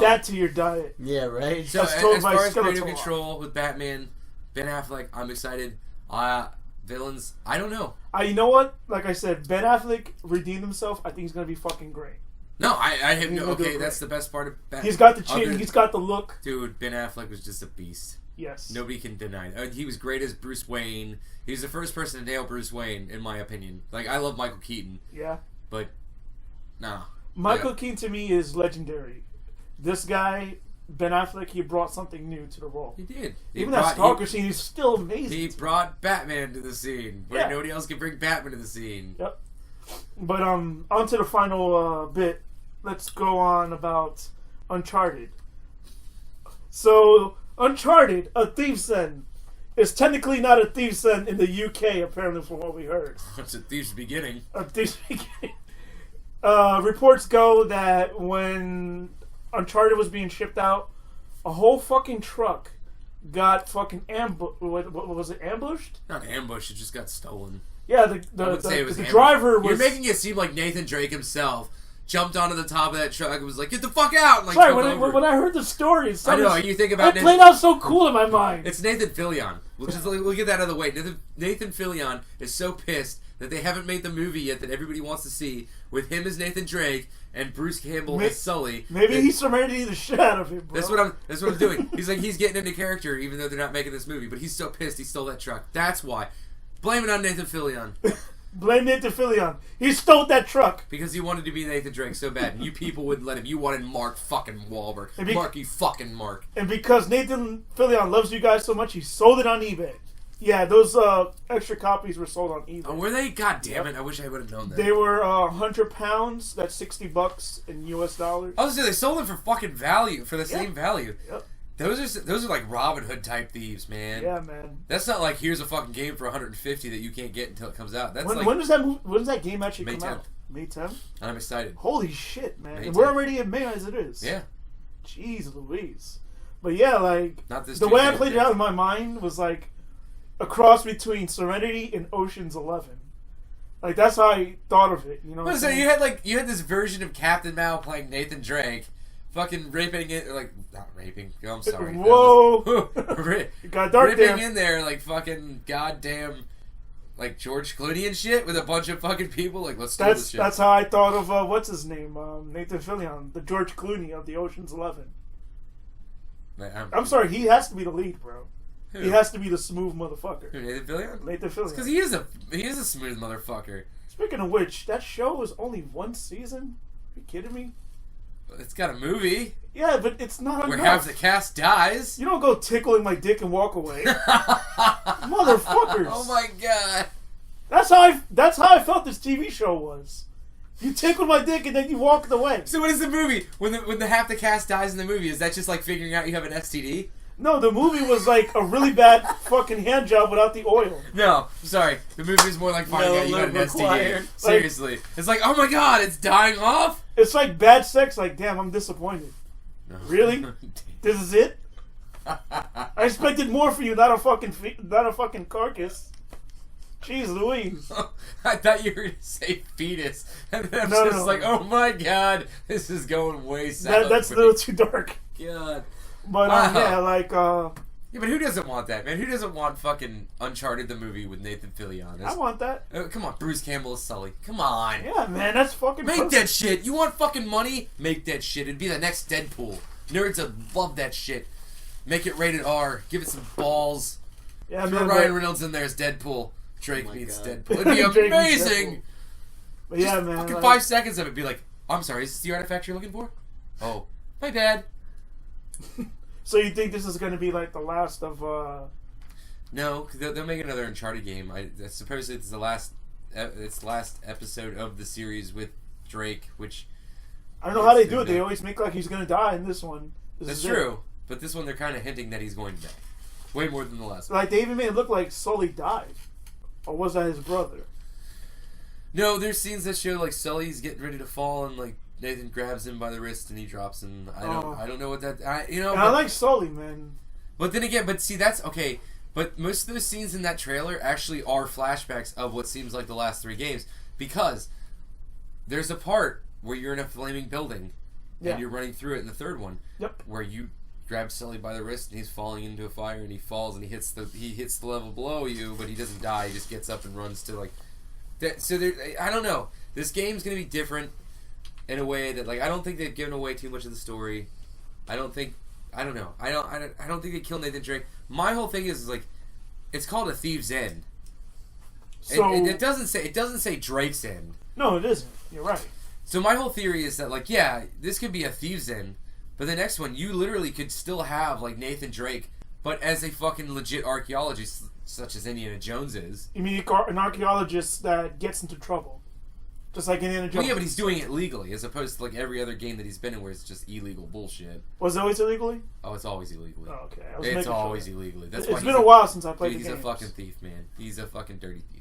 that to your diet. Yeah, right? So, That's told as by far as creative Skeletor. control with Batman, Ben Affleck, I'm excited. Villains, I don't know. You know what? Like I said, Ben Affleck redeemed himself. I think he's gonna be fucking great. No, I have He's no... gonna do Okay, it that's great. the best part of Batman. He's got the chin. He's got the look. Dude, Ben Affleck was just a beast. Yes. Nobody can deny that. He was great as Bruce Wayne. He was the first person to nail Bruce Wayne, in my opinion. Like, I love Michael Keaton. Yeah. But, nah. Michael Keaton to me is legendary. This guy, Ben Affleck, he brought something new to the role. He did. Even that stalker scene is still amazing. He brought Batman to the scene, where Yeah. nobody else can bring Batman to the scene. Yep. But on to the final bit. Let's go on about Uncharted. So, Uncharted, A Thief's End, is technically not a thief's end in the UK, apparently, from what we heard. It's a thief's beginning. A thief's beginning. Reports go that when Uncharted was being shipped out, a whole fucking truck got fucking what was it, ambushed? Not ambushed, it just got stolen. Yeah, I would say it was the ambushed. driver was... You're making it seem like Nathan Drake himself jumped onto the top of that truck and was like, "Get the fuck out!" And, like, Sorry, jumped over. when I heard the story, I know, you think about it played out so cool in my mind. It's Nathan Fillion. We'll get that out of the way. Nathan Fillion is so pissed that they haven't made the movie yet that everybody wants to see with him as Nathan Drake and Bruce Campbell as Sully. Maybe he's Serenity the shit out of him, bro. That's what I'm doing. He's like, he's getting into character even though they're not making this movie, but he's so pissed he stole that truck. That's why. Blame it on Nathan Fillion. Blame Nathan Fillion. He stole that truck. Because he wanted to be Nathan Drake so bad. And you people wouldn't let him. You wanted Mark fucking Wahlberg. Marky fucking Mark. And because Nathan Fillion loves you guys so much, he sold it on eBay. Yeah, those extra copies were sold on eBay. Oh, were they? God damn it. I wish I would have known that. They were £100. That's $60 in US dollars. I was gonna say, they sold them for fucking value. For the same value. Yep. Those are like Robin Hood type thieves, man. Yeah, man. That's not like here's a fucking game for $150 that you can't get until it comes out. That's when does that game actually May come 10th. out? May 10th? I'm excited. Holy shit, man. May And we're 10th. already in May as it is. Yeah. Jeez Louise. But yeah, like, Not this the way I Tuesday, played it out in my mind was like a cross between Serenity and Ocean's 11. Like, that's how I thought of it, you know what I'm So saying? you had this version of Captain Mao playing Nathan Drake, fucking raping it, or like, not raping, oh, I'm sorry. Whoa! It got dark ripping there. in there like fucking goddamn, like George Clooney and shit with a bunch of fucking people, like, let's do this shit. That's how I thought of, what's his name? Nathan Fillion, the George Clooney of the Ocean's 11. I'm sorry, he has to be the lead, bro. Who? He has to be the smooth motherfucker. Who, Nathan Fillion? Nathan Fillion. Because he is a smooth motherfucker. Speaking of which, that show was only one season? Are you kidding me? It's got a movie Yeah, but it's not where enough. half the cast dies. You don't go tickling my dick and walk away. Motherfuckers. Oh my god. That's how I felt this TV show was. You tickled my dick and then you walked away. So what is the movie? When the half the cast dies in the movie, is that just like figuring out you have an STD? No, the movie was like a really bad fucking hand job without the oil. No, I'm sorry. The movie is more like finding out you got an required. STD. Seriously. It's like, oh my god, it's dying off? It's like bad sex. Like, damn, I'm disappointed. No. Really? This is it? I expected more from you, not a fucking carcass. Jeez Louise. I thought you were going to say fetus. And then I'm No, just no. like, oh my god, this is going way south. That's a little too dark. God. But Wow. yeah, like Yeah, but who doesn't want that, man? Who doesn't want fucking Uncharted the movie with Nathan Fillion? I want that. Come on, Bruce Campbell as Sully. Come on. Yeah, man, that's fucking Make perfect. that shit. You want fucking money? Make that shit. It'd be the next Deadpool. Nerds would love that shit. Make it rated R. Give it some balls. Yeah, Throw man. Ryan Reynolds in there as Deadpool. Drake Oh my meets God. Deadpool. It'd be Drake meets amazing. But yeah, Just man. fucking like, 5 seconds of it be like, I'm sorry, is this the artifact you're looking for? Oh, my bad. So you think this is going to be like the last of? No, because they'll make another Uncharted game. I suppose it's the last episode of the series with Drake, which I don't know how they do it. They always make like he's going to die in this one. that's true. But this one, they're kind of hinting that he's going to die. Way more than the last one. Like they even made it look like Sully died, or was that his brother? No, there's scenes that show like Sully's getting ready to fall and like Nathan grabs him by the wrist and he drops him. I don't know what that I like Sully, man. But then again, but see that's okay. But most of those scenes in that trailer actually are flashbacks of what seems like the last 3 games because there's a part where you're in a flaming building Yeah. and you're running through it in the third one. Yep. Where you grab Sully by the wrist and he's falling into a fire and he falls and he hits the level below you, but he doesn't die. He just gets up and runs to like that. So there, I don't know. This game's gonna be different in a way that like I don't think they've given away too much of the story. I don't think I don't know. I don't think they killed Nathan Drake. My whole thing is like, it's called A Thief's End. So it doesn't say Drake's End. No, it isn't. You're right. So my whole theory is that, like, yeah, this could be A Thief's End, but the next one, you literally could still have, like, Nathan Drake, but as a fucking legit archaeologist, such as Indiana Jones is. You mean an archaeologist that gets into trouble? Just like Indiana Jones. Well, yeah, but he's doing it legally, as opposed to, like, every other game that he's been in where it's just illegal bullshit. Was it always illegally? Oh, it's always illegally. Oh, okay. It's always illegally. That's why it's been a while since I played the game. He's a fucking thief, man. He's a fucking dirty thief.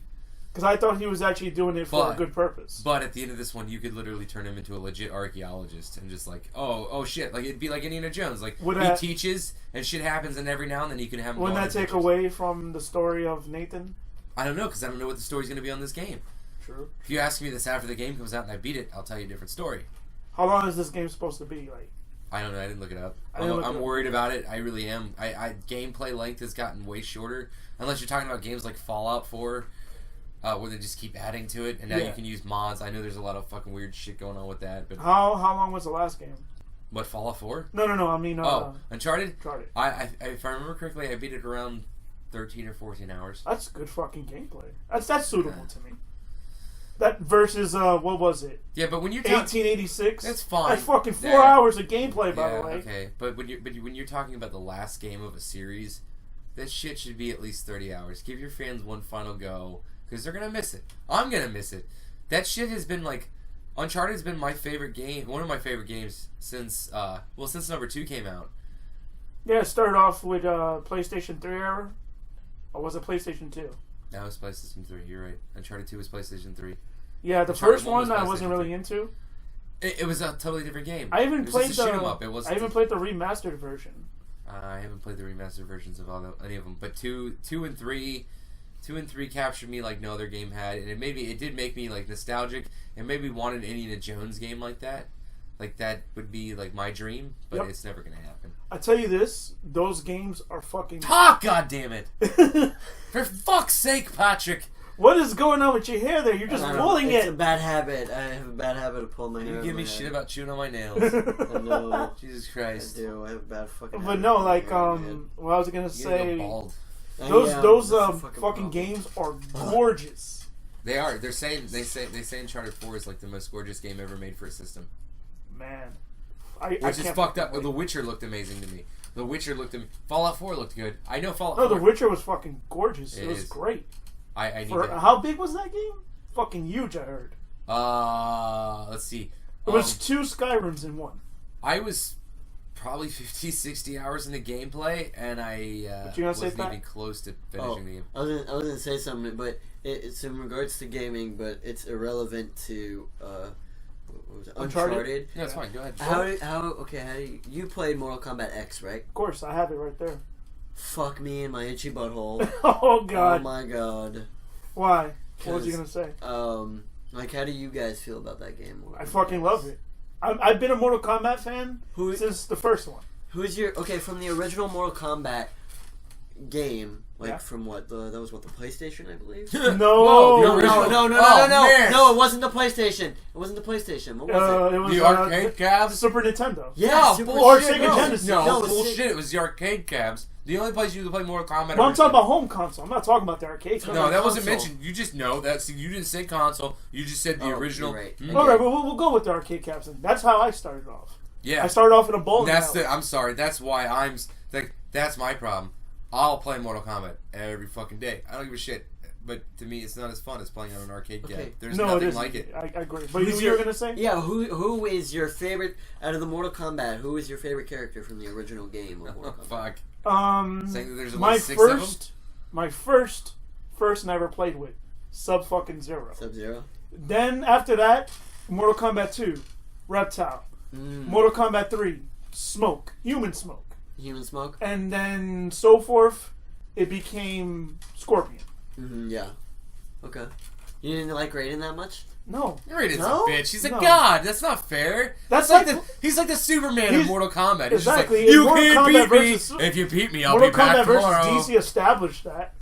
Because I thought he was actually doing it for a good purpose. But at the end of this one, you could literally turn him into a legit archaeologist and just like, oh shit, like it'd be like Indiana Jones, like he teaches and shit happens, and every now and then you can have. Wouldn't that take away from the story of Nathan? I don't know, because I don't know what the story's going to be on this game. True. If you ask me this after the game comes out and I beat it, I'll tell you a different story. How long is this game supposed to be? Like, I don't know. I didn't look it up. I'm worried about it. I really am. Gameplay length has gotten way shorter, unless you're talking about games like Fallout 4. Where they just keep adding to it, and now you can use mods. I know there's a lot of fucking weird shit going on with that. But how long was the last game? What, Fallout 4? No. I mean, Uncharted. Uncharted. If I remember correctly, I beat it around 13 or 14 hours. That's good fucking gameplay. That's suitable to me. That versus what was it? Yeah, but when you're 1886. That's fine. That's fucking 4 hours of gameplay, by the way. Okay, but when you're talking about the last game of a series, this shit should be at least 30 hours. Give your fans one final go. Because they're going to miss it. I'm going to miss it. That shit has been like... Uncharted has been my favorite game. One of my favorite games since... since number 2 came out. Yeah, it started off with PlayStation 3 era. Or was it PlayStation 2? That was PlayStation 3. You're right. Uncharted 2 was PlayStation 3. Yeah, the Uncharted first one I wasn't really into. It was a totally different game. I even played the remastered version. I haven't played the remastered versions of any of them. But 2 and 3... 2 and 3 captured me like no other game had, and it did make me like nostalgic, and made me want an Indiana Jones game like that. Like that would be like my dream, but it's never gonna happen. I tell you this, those games are fucking... Talk, goddammit! For fuck's sake, Patrick! What is going on with your hair there? You're just pulling it. It's a bad habit. I have a bad habit of pulling my hair. You give me shit about chewing on my nails. I know. Jesus Christ. I do. I have a bad fucking habit. But no, like, what I was gonna say... Go bald. Those fucking games are gorgeous. They are. They say Uncharted 4 is like the most gorgeous game ever made for a system. Man, which is fucked up. The Witcher looked amazing to me. Fallout 4 looked good. I know Fallout. No, 4. The Witcher was fucking gorgeous. It was great. I need how big was that game? Fucking huge, I heard. Let's see. It was 2 Skyrims in one. I was probably 50, 60 hours in the gameplay, and I wasn't even close to finishing the game. I was gonna say something, but it's in regards to gaming, but it's irrelevant to what was it? Uncharted. No, it's fine. Go ahead. How you played Mortal Kombat X, right? Of course, I have it right there. Fuck me in my itchy butthole. Oh god. Oh my god. Why? What was you gonna say? Like, how do you guys feel about that game? I fucking love it. I've been a Mortal Kombat fan since the first one. Who's your from the original Mortal Kombat game? Like from what that was the PlayStation, I believe. No, it wasn't the PlayStation. What was it? It was the arcade cabs, Super Nintendo. Yeah, or Sega Genesis. No, bullshit. It was the arcade cabs. The only place you could play Mortal Kombat. Well, I'm talking about home console. I'm not talking about the arcade. No, that wasn't mentioned. You just know that. See, you didn't say console. You just said the original. Right. All right, well, we'll go with the arcade cabs. Then. That's how I started off. Yeah, I started off in a bowling alley. I'm sorry. That's why I'm like. That's my problem. I'll play Mortal Kombat every fucking day. I don't give a shit. But to me, it's not as fun as playing on an arcade game. There's nothing like it. I agree. But you were going to say? Yeah, who is your favorite, out of the Mortal Kombat, who is your favorite character from the original game of Mortal Kombat? Saying that there's my first never played with, Sub-Zero. Sub-Zero? Then, after that, Mortal Kombat 2, Reptile. Mortal Kombat 3, Smoke. Human Smoke. Human Smoke? And then, so forth, it became Scorpion. Yeah. Okay. You didn't like Raiden that much? No. Raiden's a bitch. He's a god. That's not fair. He's like the Superman of Mortal Kombat. He's exactly. Just like, you can't beat me. If you beat me, I'll be back tomorrow. Mortal Kombat versus DC established that.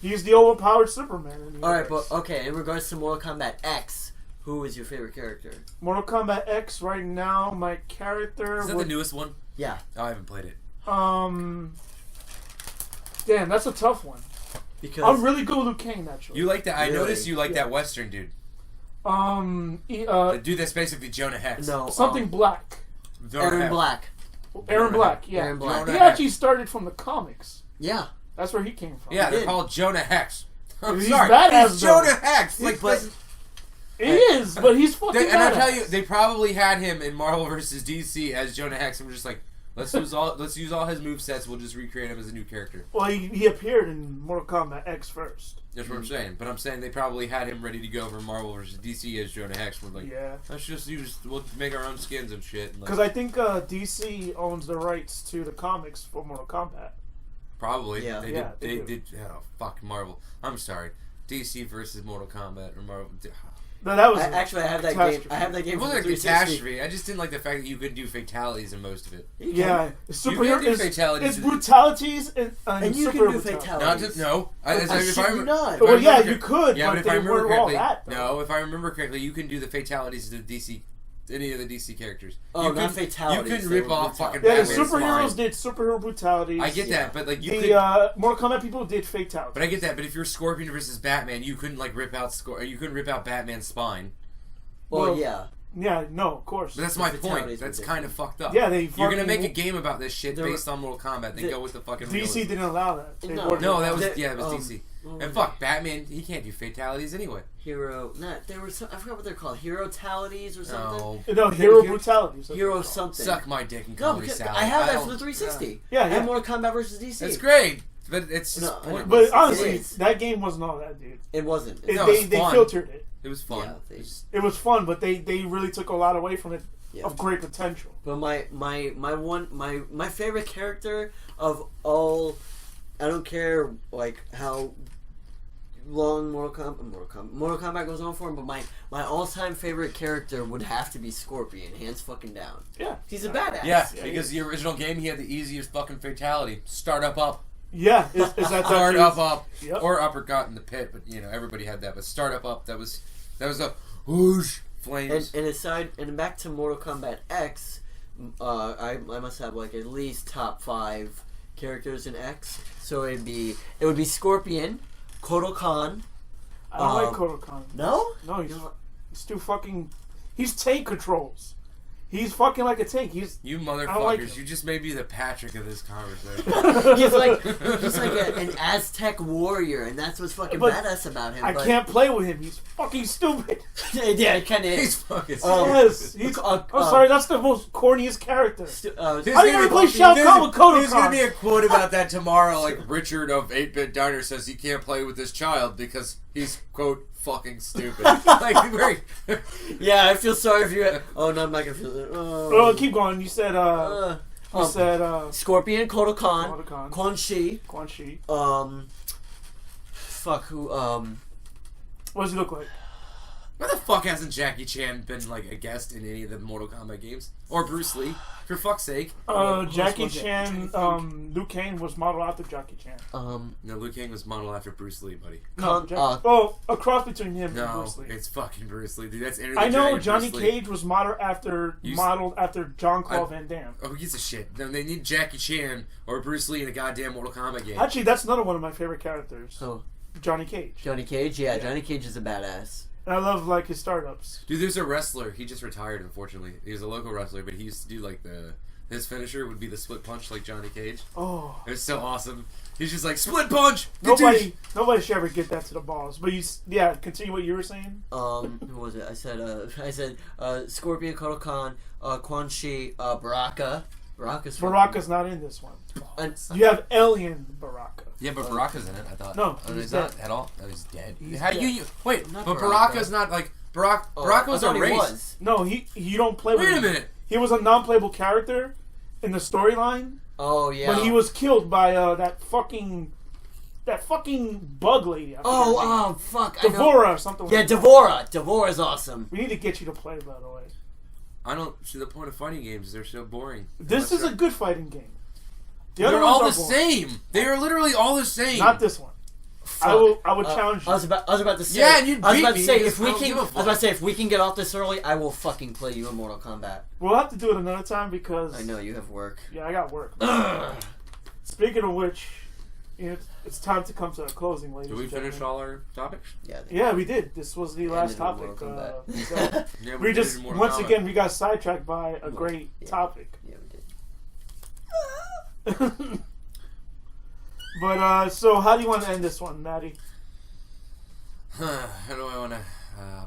He's the overpowered Superman. Alright, but okay, in regards to Mortal Kombat X, who is your favorite character? Mortal Kombat X right now, my character... Is that the newest one? Yeah. Oh, I haven't played it. Damn, that's a tough one. Because I'm really good with Liu Kang, actually. You like that? I Really? noticed you like Yeah. that Western dude. The Dude that's basically Jonah Hex. no something Black. Jonah Aaron Hex. Black. Aaron Black, yeah. Aaron Black. He Jonah actually started from the comics. Yeah. That's where he came from. Yeah, they're did. called Jonah Hex. I'm He's sorry. badass, He's though. Jonah Hex. Like, But He is, but he's fucking and I badass. tell you, they probably had him in Marvel vs. DC as Jonah Hex, and we're just like, let's use all his movesets. We'll just recreate him as a new character. Well, he appeared in Mortal Kombat X first. That's what I'm saying. But I'm saying they probably had him ready to go for Marvel vs. DC as Jonah Hex. We're like, Yeah. we'll make our own skins and shit. And Because like, I think DC owns the rights to the comics for Mortal Kombat. probably. Yeah. They Yeah, did. they They do. did. Oh, fuck Marvel. I'm sorry. DC versus Mortal Kombat or Marvel. No, that was Actually, I have that game. catastrophe. I have that It game for wasn't the a 360. catastrophe. I just didn't like the fact that you could do fatalities in most of it. You Yeah, can. superhero. do It's, fatalities. it's brutalities and you superhero can do brutalities. fatalities. No. I shit you not. Well, yeah, remember you could, Yeah, but but if they I remember weren't all correctly, that. Though. no. If I remember correctly, you can do the fatalities to DC, any of the DC characters. Oh, you not couldn't- fatalities, You couldn't they rip were off brutalities. fucking Yeah, the Batman's superheroes spine. did superhero brutalities. I get that, but like you The could. Mortal Kombat people did fatalities. But I get that. But if you're Scorpion versus Batman, you couldn't like rip out you couldn't rip out Batman's spine. Well, Well, yeah. Yeah, no, of course. But that's The my fatalities point. were That's different. kind of fucked up. Yeah, they You're gonna fucking- make a game about this shit There were- based on Mortal Kombat, then the- go with the fucking. DC realism. didn't allow that. They No. wouldn't. No, that was The- it was DC. And fuck Batman, he can't do fatalities anyway. Hero. Not there were some. I forgot what they're called. Hero-talities or something. No, No, hero Hero- brutalities. that's Hero what it's called. something. suck my dick and No, call me because Sally. I have that don't- for the 360. Yeah, yeah. And Mortal Kombat versus DC. It's great, but it's just No, I know. pointless. But honestly, It is. that game wasn't all that, dude. It wasn't. It, No, they it's they fun. filtered it. It was fun. Yeah, they- It was- It was fun, but they really took a lot away from it Yeah. of great potential. But my favorite character of all, I don't care like how long Mortal Kombat goes on for, but my all-time favorite character would have to be Scorpion, hands fucking down. Yeah, He's a badass. yeah, Yeah, because the original game he had the easiest fucking fatality. Start up. yeah. Is that Start up. Yep. Or uppercut in the pit, but you know, everybody had that. But start up, that was a whoosh flames. And back to Mortal Kombat X, I must have like at least top 5 characters in X. So it would be Scorpion, Kotal Khan. I don't like Kotal Khan. No, No, he's too fucking. He's tank controls. He's fucking like a tank. He's You I motherfuckers, don't like him. you just made me the Patrick of this conversation. he's like an Aztec warrior, and that's what's fucking But badass about him. I but- can't play with him. He's fucking stupid. yeah, it kind of He's is. fucking Yes, he's. I'm sorry, that's the most corniest character. There's How you gonna gonna be- play Shao Kahn with Kotal There's gonna Khan? be a quote about that tomorrow, like Richard of 8-Bit Diner says he can't play with this child because he's, quote, fucking stupid. Like, very... yeah, I feel sorry for you. Oh no, I'm not gonna feel it. Oh, keep going. You said. You said. Scorpion, Kotal Khan, Kotal Khan. Quan Chi. Quan Chi. Fuck who? What does he look like? Why the fuck hasn't Jackie Chan been, like, a guest in any of the Mortal Kombat games? Or Bruce Lee, for fuck's sake. Jackie was it? Chan. Liu Kang was modeled after Jackie Chan. No, Liu Kang was modeled after Bruce Lee, buddy. No, a cross between him and No, Bruce Lee. it's fucking Bruce Lee, dude. That's Enter the I know Dragon, Johnny Bruce Lee. Cage was modeled after John Claude Van Damme. Oh, who gives a shit? Then they need Jackie Chan or Bruce Lee in a goddamn Mortal Kombat game. Actually, that's another one of my favorite characters. So Johnny Cage. Johnny Cage. Yeah, Yeah. Johnny Cage is a badass. And I love like his startups. Dude, there's a wrestler. He just retired, unfortunately. He was a local wrestler, but he used to do like his finisher would be the split punch, like Johnny Cage. Oh, It was so awesome. He's just like split punch. nobody should ever get that to the balls. But continue what you were saying. Who was it? I said Scorpion, Kotal Khan, Quan Chi, Baraka. Baraka's not in this one. And, You have Alien Baraka. Yeah, but Baraka's in it. I thought. No, oh, he's he's dead. not at all. No, he's dead. He's How do dead. you wait? Not But Baraka. Baraka's not like Baraka I was a thought he race. was. No, you don't play with Wait a him. minute. He was a non-playable character in the storyline, Oh yeah. but he was killed by that fucking bug lady. I forget her name. Oh fuck. I know. Devora or something. Yeah, like that. Devora. Devora's awesome. We need to get you to play, by the way. I don't see the point of fighting games. They're so boring. This is a good fighting game. The They're other all the ones are boring. same. They are literally all the same. Not this one. I would challenge you. I was about to say. Yeah, and you'd I was beat about to me, say because if we I don't can. give a I was about to say if we can get off this early, I will fucking play you in Mortal Kombat. We'll have to do it another time because I know you have work. Yeah, I got work. Speaking of which, it's time to come to a closing, ladies. Did we and finish gentlemen. all our topics? Yeah, we did. This was the last Ended topic. with Mortal So Yeah, we did just it in Mortal once Kombat. again we got sidetracked by a great topic. Yeah, we did. But so how do you want to end this one, Maddie? How do I want to?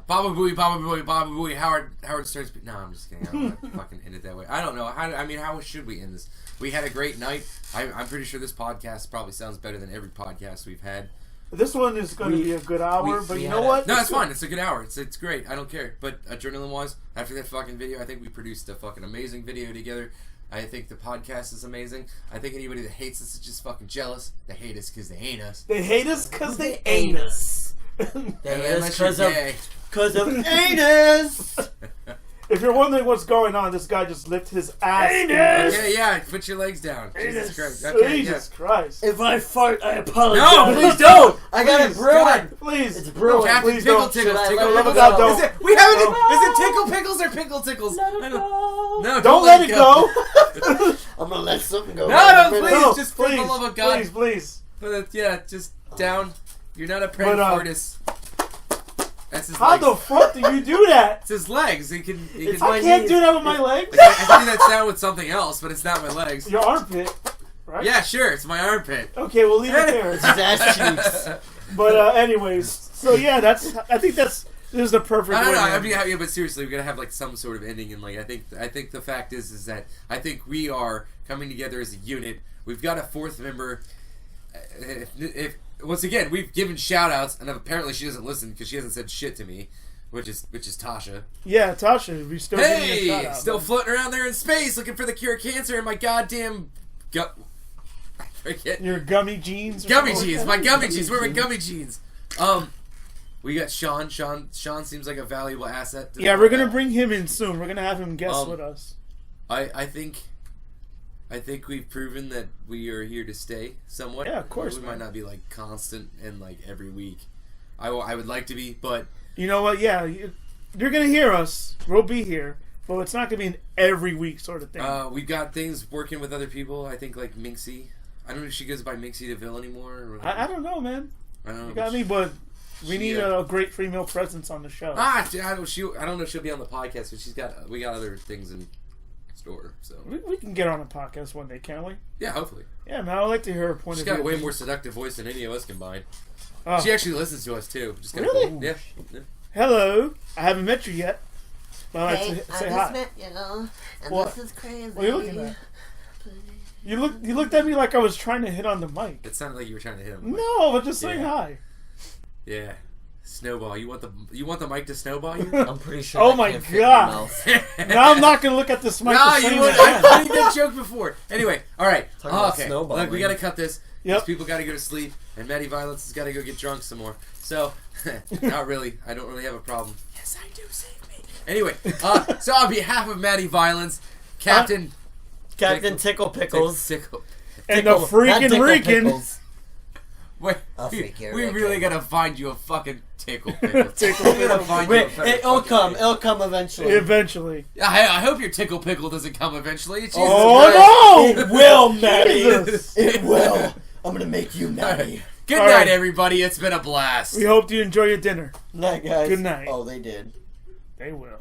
Baba Booey, Baba Booey, Baba Booey. Howard Stern's. No, I'm just kidding. I don't want to fucking end it that way. I don't know. How should we end this? We had a great night. I'm pretty sure this podcast probably sounds better than every podcast we've had. This one is going to be a good hour, but you know what? No, it's fine. It's a good hour. It's great. I don't care. But adrenaline-wise, after that fucking video, I think we produced a fucking amazing video together. I think the podcast is amazing. I think anybody that hates us is just fucking jealous. They hate us because they ain't us. They hate us because they ain't us. They hate us Unless you're because of gay. anus. If you're wondering what's going on, this guy just lifted his ass. Yeah. Put your legs down. Jesus Christ. Jesus Christ. If I fart, I apologize. No, please don't. I got it brewing. Please. It's brewing. Captain Please Pickle don't. Tickles. Should I Tickle let Love it of Pickles. God, go? don't. Is it, we haven't. No. Is it Tickle Pickles or Pickle Tickles? Let it I go. No, Don't let it go. I'm gonna let something go. No, please, No, just for the love of God. Please. Yeah, just down. You're not a praying tortoise. That's his How legs. the fuck do you do that? It's his legs. He can. It's I my can't knees. do that with my legs. I can do that sound with something else, but it's not my legs. Your armpit, right? Yeah, sure. It's my armpit. Okay, we'll leave it there. His ass cheeks. But anyways, so yeah, I think this is the perfect. I don't way know. to I end mean, it. yeah, but seriously, we gotta have like some sort of ending, and like I think the fact is that I think we are coming together as a unit. We've got a fourth member. If once again we've given shout outs, and apparently she doesn't listen because she hasn't said shit to me, which is Tasha. Yeah, Tasha, we still giving you a Hey, shout out, still man. floating around there in space looking for the cure of cancer in my goddamn I forget. Your gummy jeans. or Gummy something? jeans, my gummy jeans. Where are my gummy jeans? We got Sean. Sean seems like a valuable asset. Yeah, we're gonna bring him in soon. We're gonna have him guest with us. I think we've proven that we are here to stay somewhat. Yeah, of course, We man. might not be like constant and like every week. I would like to be, but You know what? Yeah, you're gonna hear us. We'll be here, but it's not gonna be an every week sort of thing. we've got things working with other people. I think like Minxie. I don't know if she goes by Minxie DeVille anymore. Or, I don't know, man. I don't know. You got me, but we need Yeah. a great female presence on the show. I don't know if she'll be on the podcast, but we got other things in store. So We can get on a podcast one day, can't we? yeah, hopefully. Yeah, man. I'd like to hear her point She's of view. got a way more seductive voice than any of us combined. Oh. She actually listens to us too. Just kinda Really? Cool. Yeah. Hello. I haven't met you yet. But I'd like Hey, to I say just hi. met you, and What? this is crazy. What are you looking at? You looked at me like I was trying to hit on the mic. It sounded like you were trying to hit him. No, but just saying Yeah. hi. Yeah. Snowball. You want the mic to snowball you? I'm pretty sure. Oh that my can't fit in your God. mouth. Now I'm not gonna look at this mic. No, the you same would. again. I've made that joke before. Anyway, all right. Talking about Okay. snowballing. Look, we gotta cut this. Yep. These people gotta go to sleep, and Maddie Violence has gotta go get drunk some more. So, not really. I don't really have a problem. Yes, I do. Save me. Anyway, so on behalf of Maddie Violence, Captain Tickle Pickles. Tickle. And the Not freaking Tickle Rican. Pickles. Wait, I'll we freak you, really Rican. gotta find you a fucking tickle. Pickle. Tickle We gotta find you a Wait, fucking it'll fucking come. tickle. It'll come eventually. Eventually. I hope your tickle pickle doesn't come eventually. Jesus Oh It will, Maddie. Jesus. It will. I'm gonna make you Maddie. Good All night, right. everybody. It's been a blast. We hope you enjoy your dinner. Night, guys. Good night. Oh, they did. They will.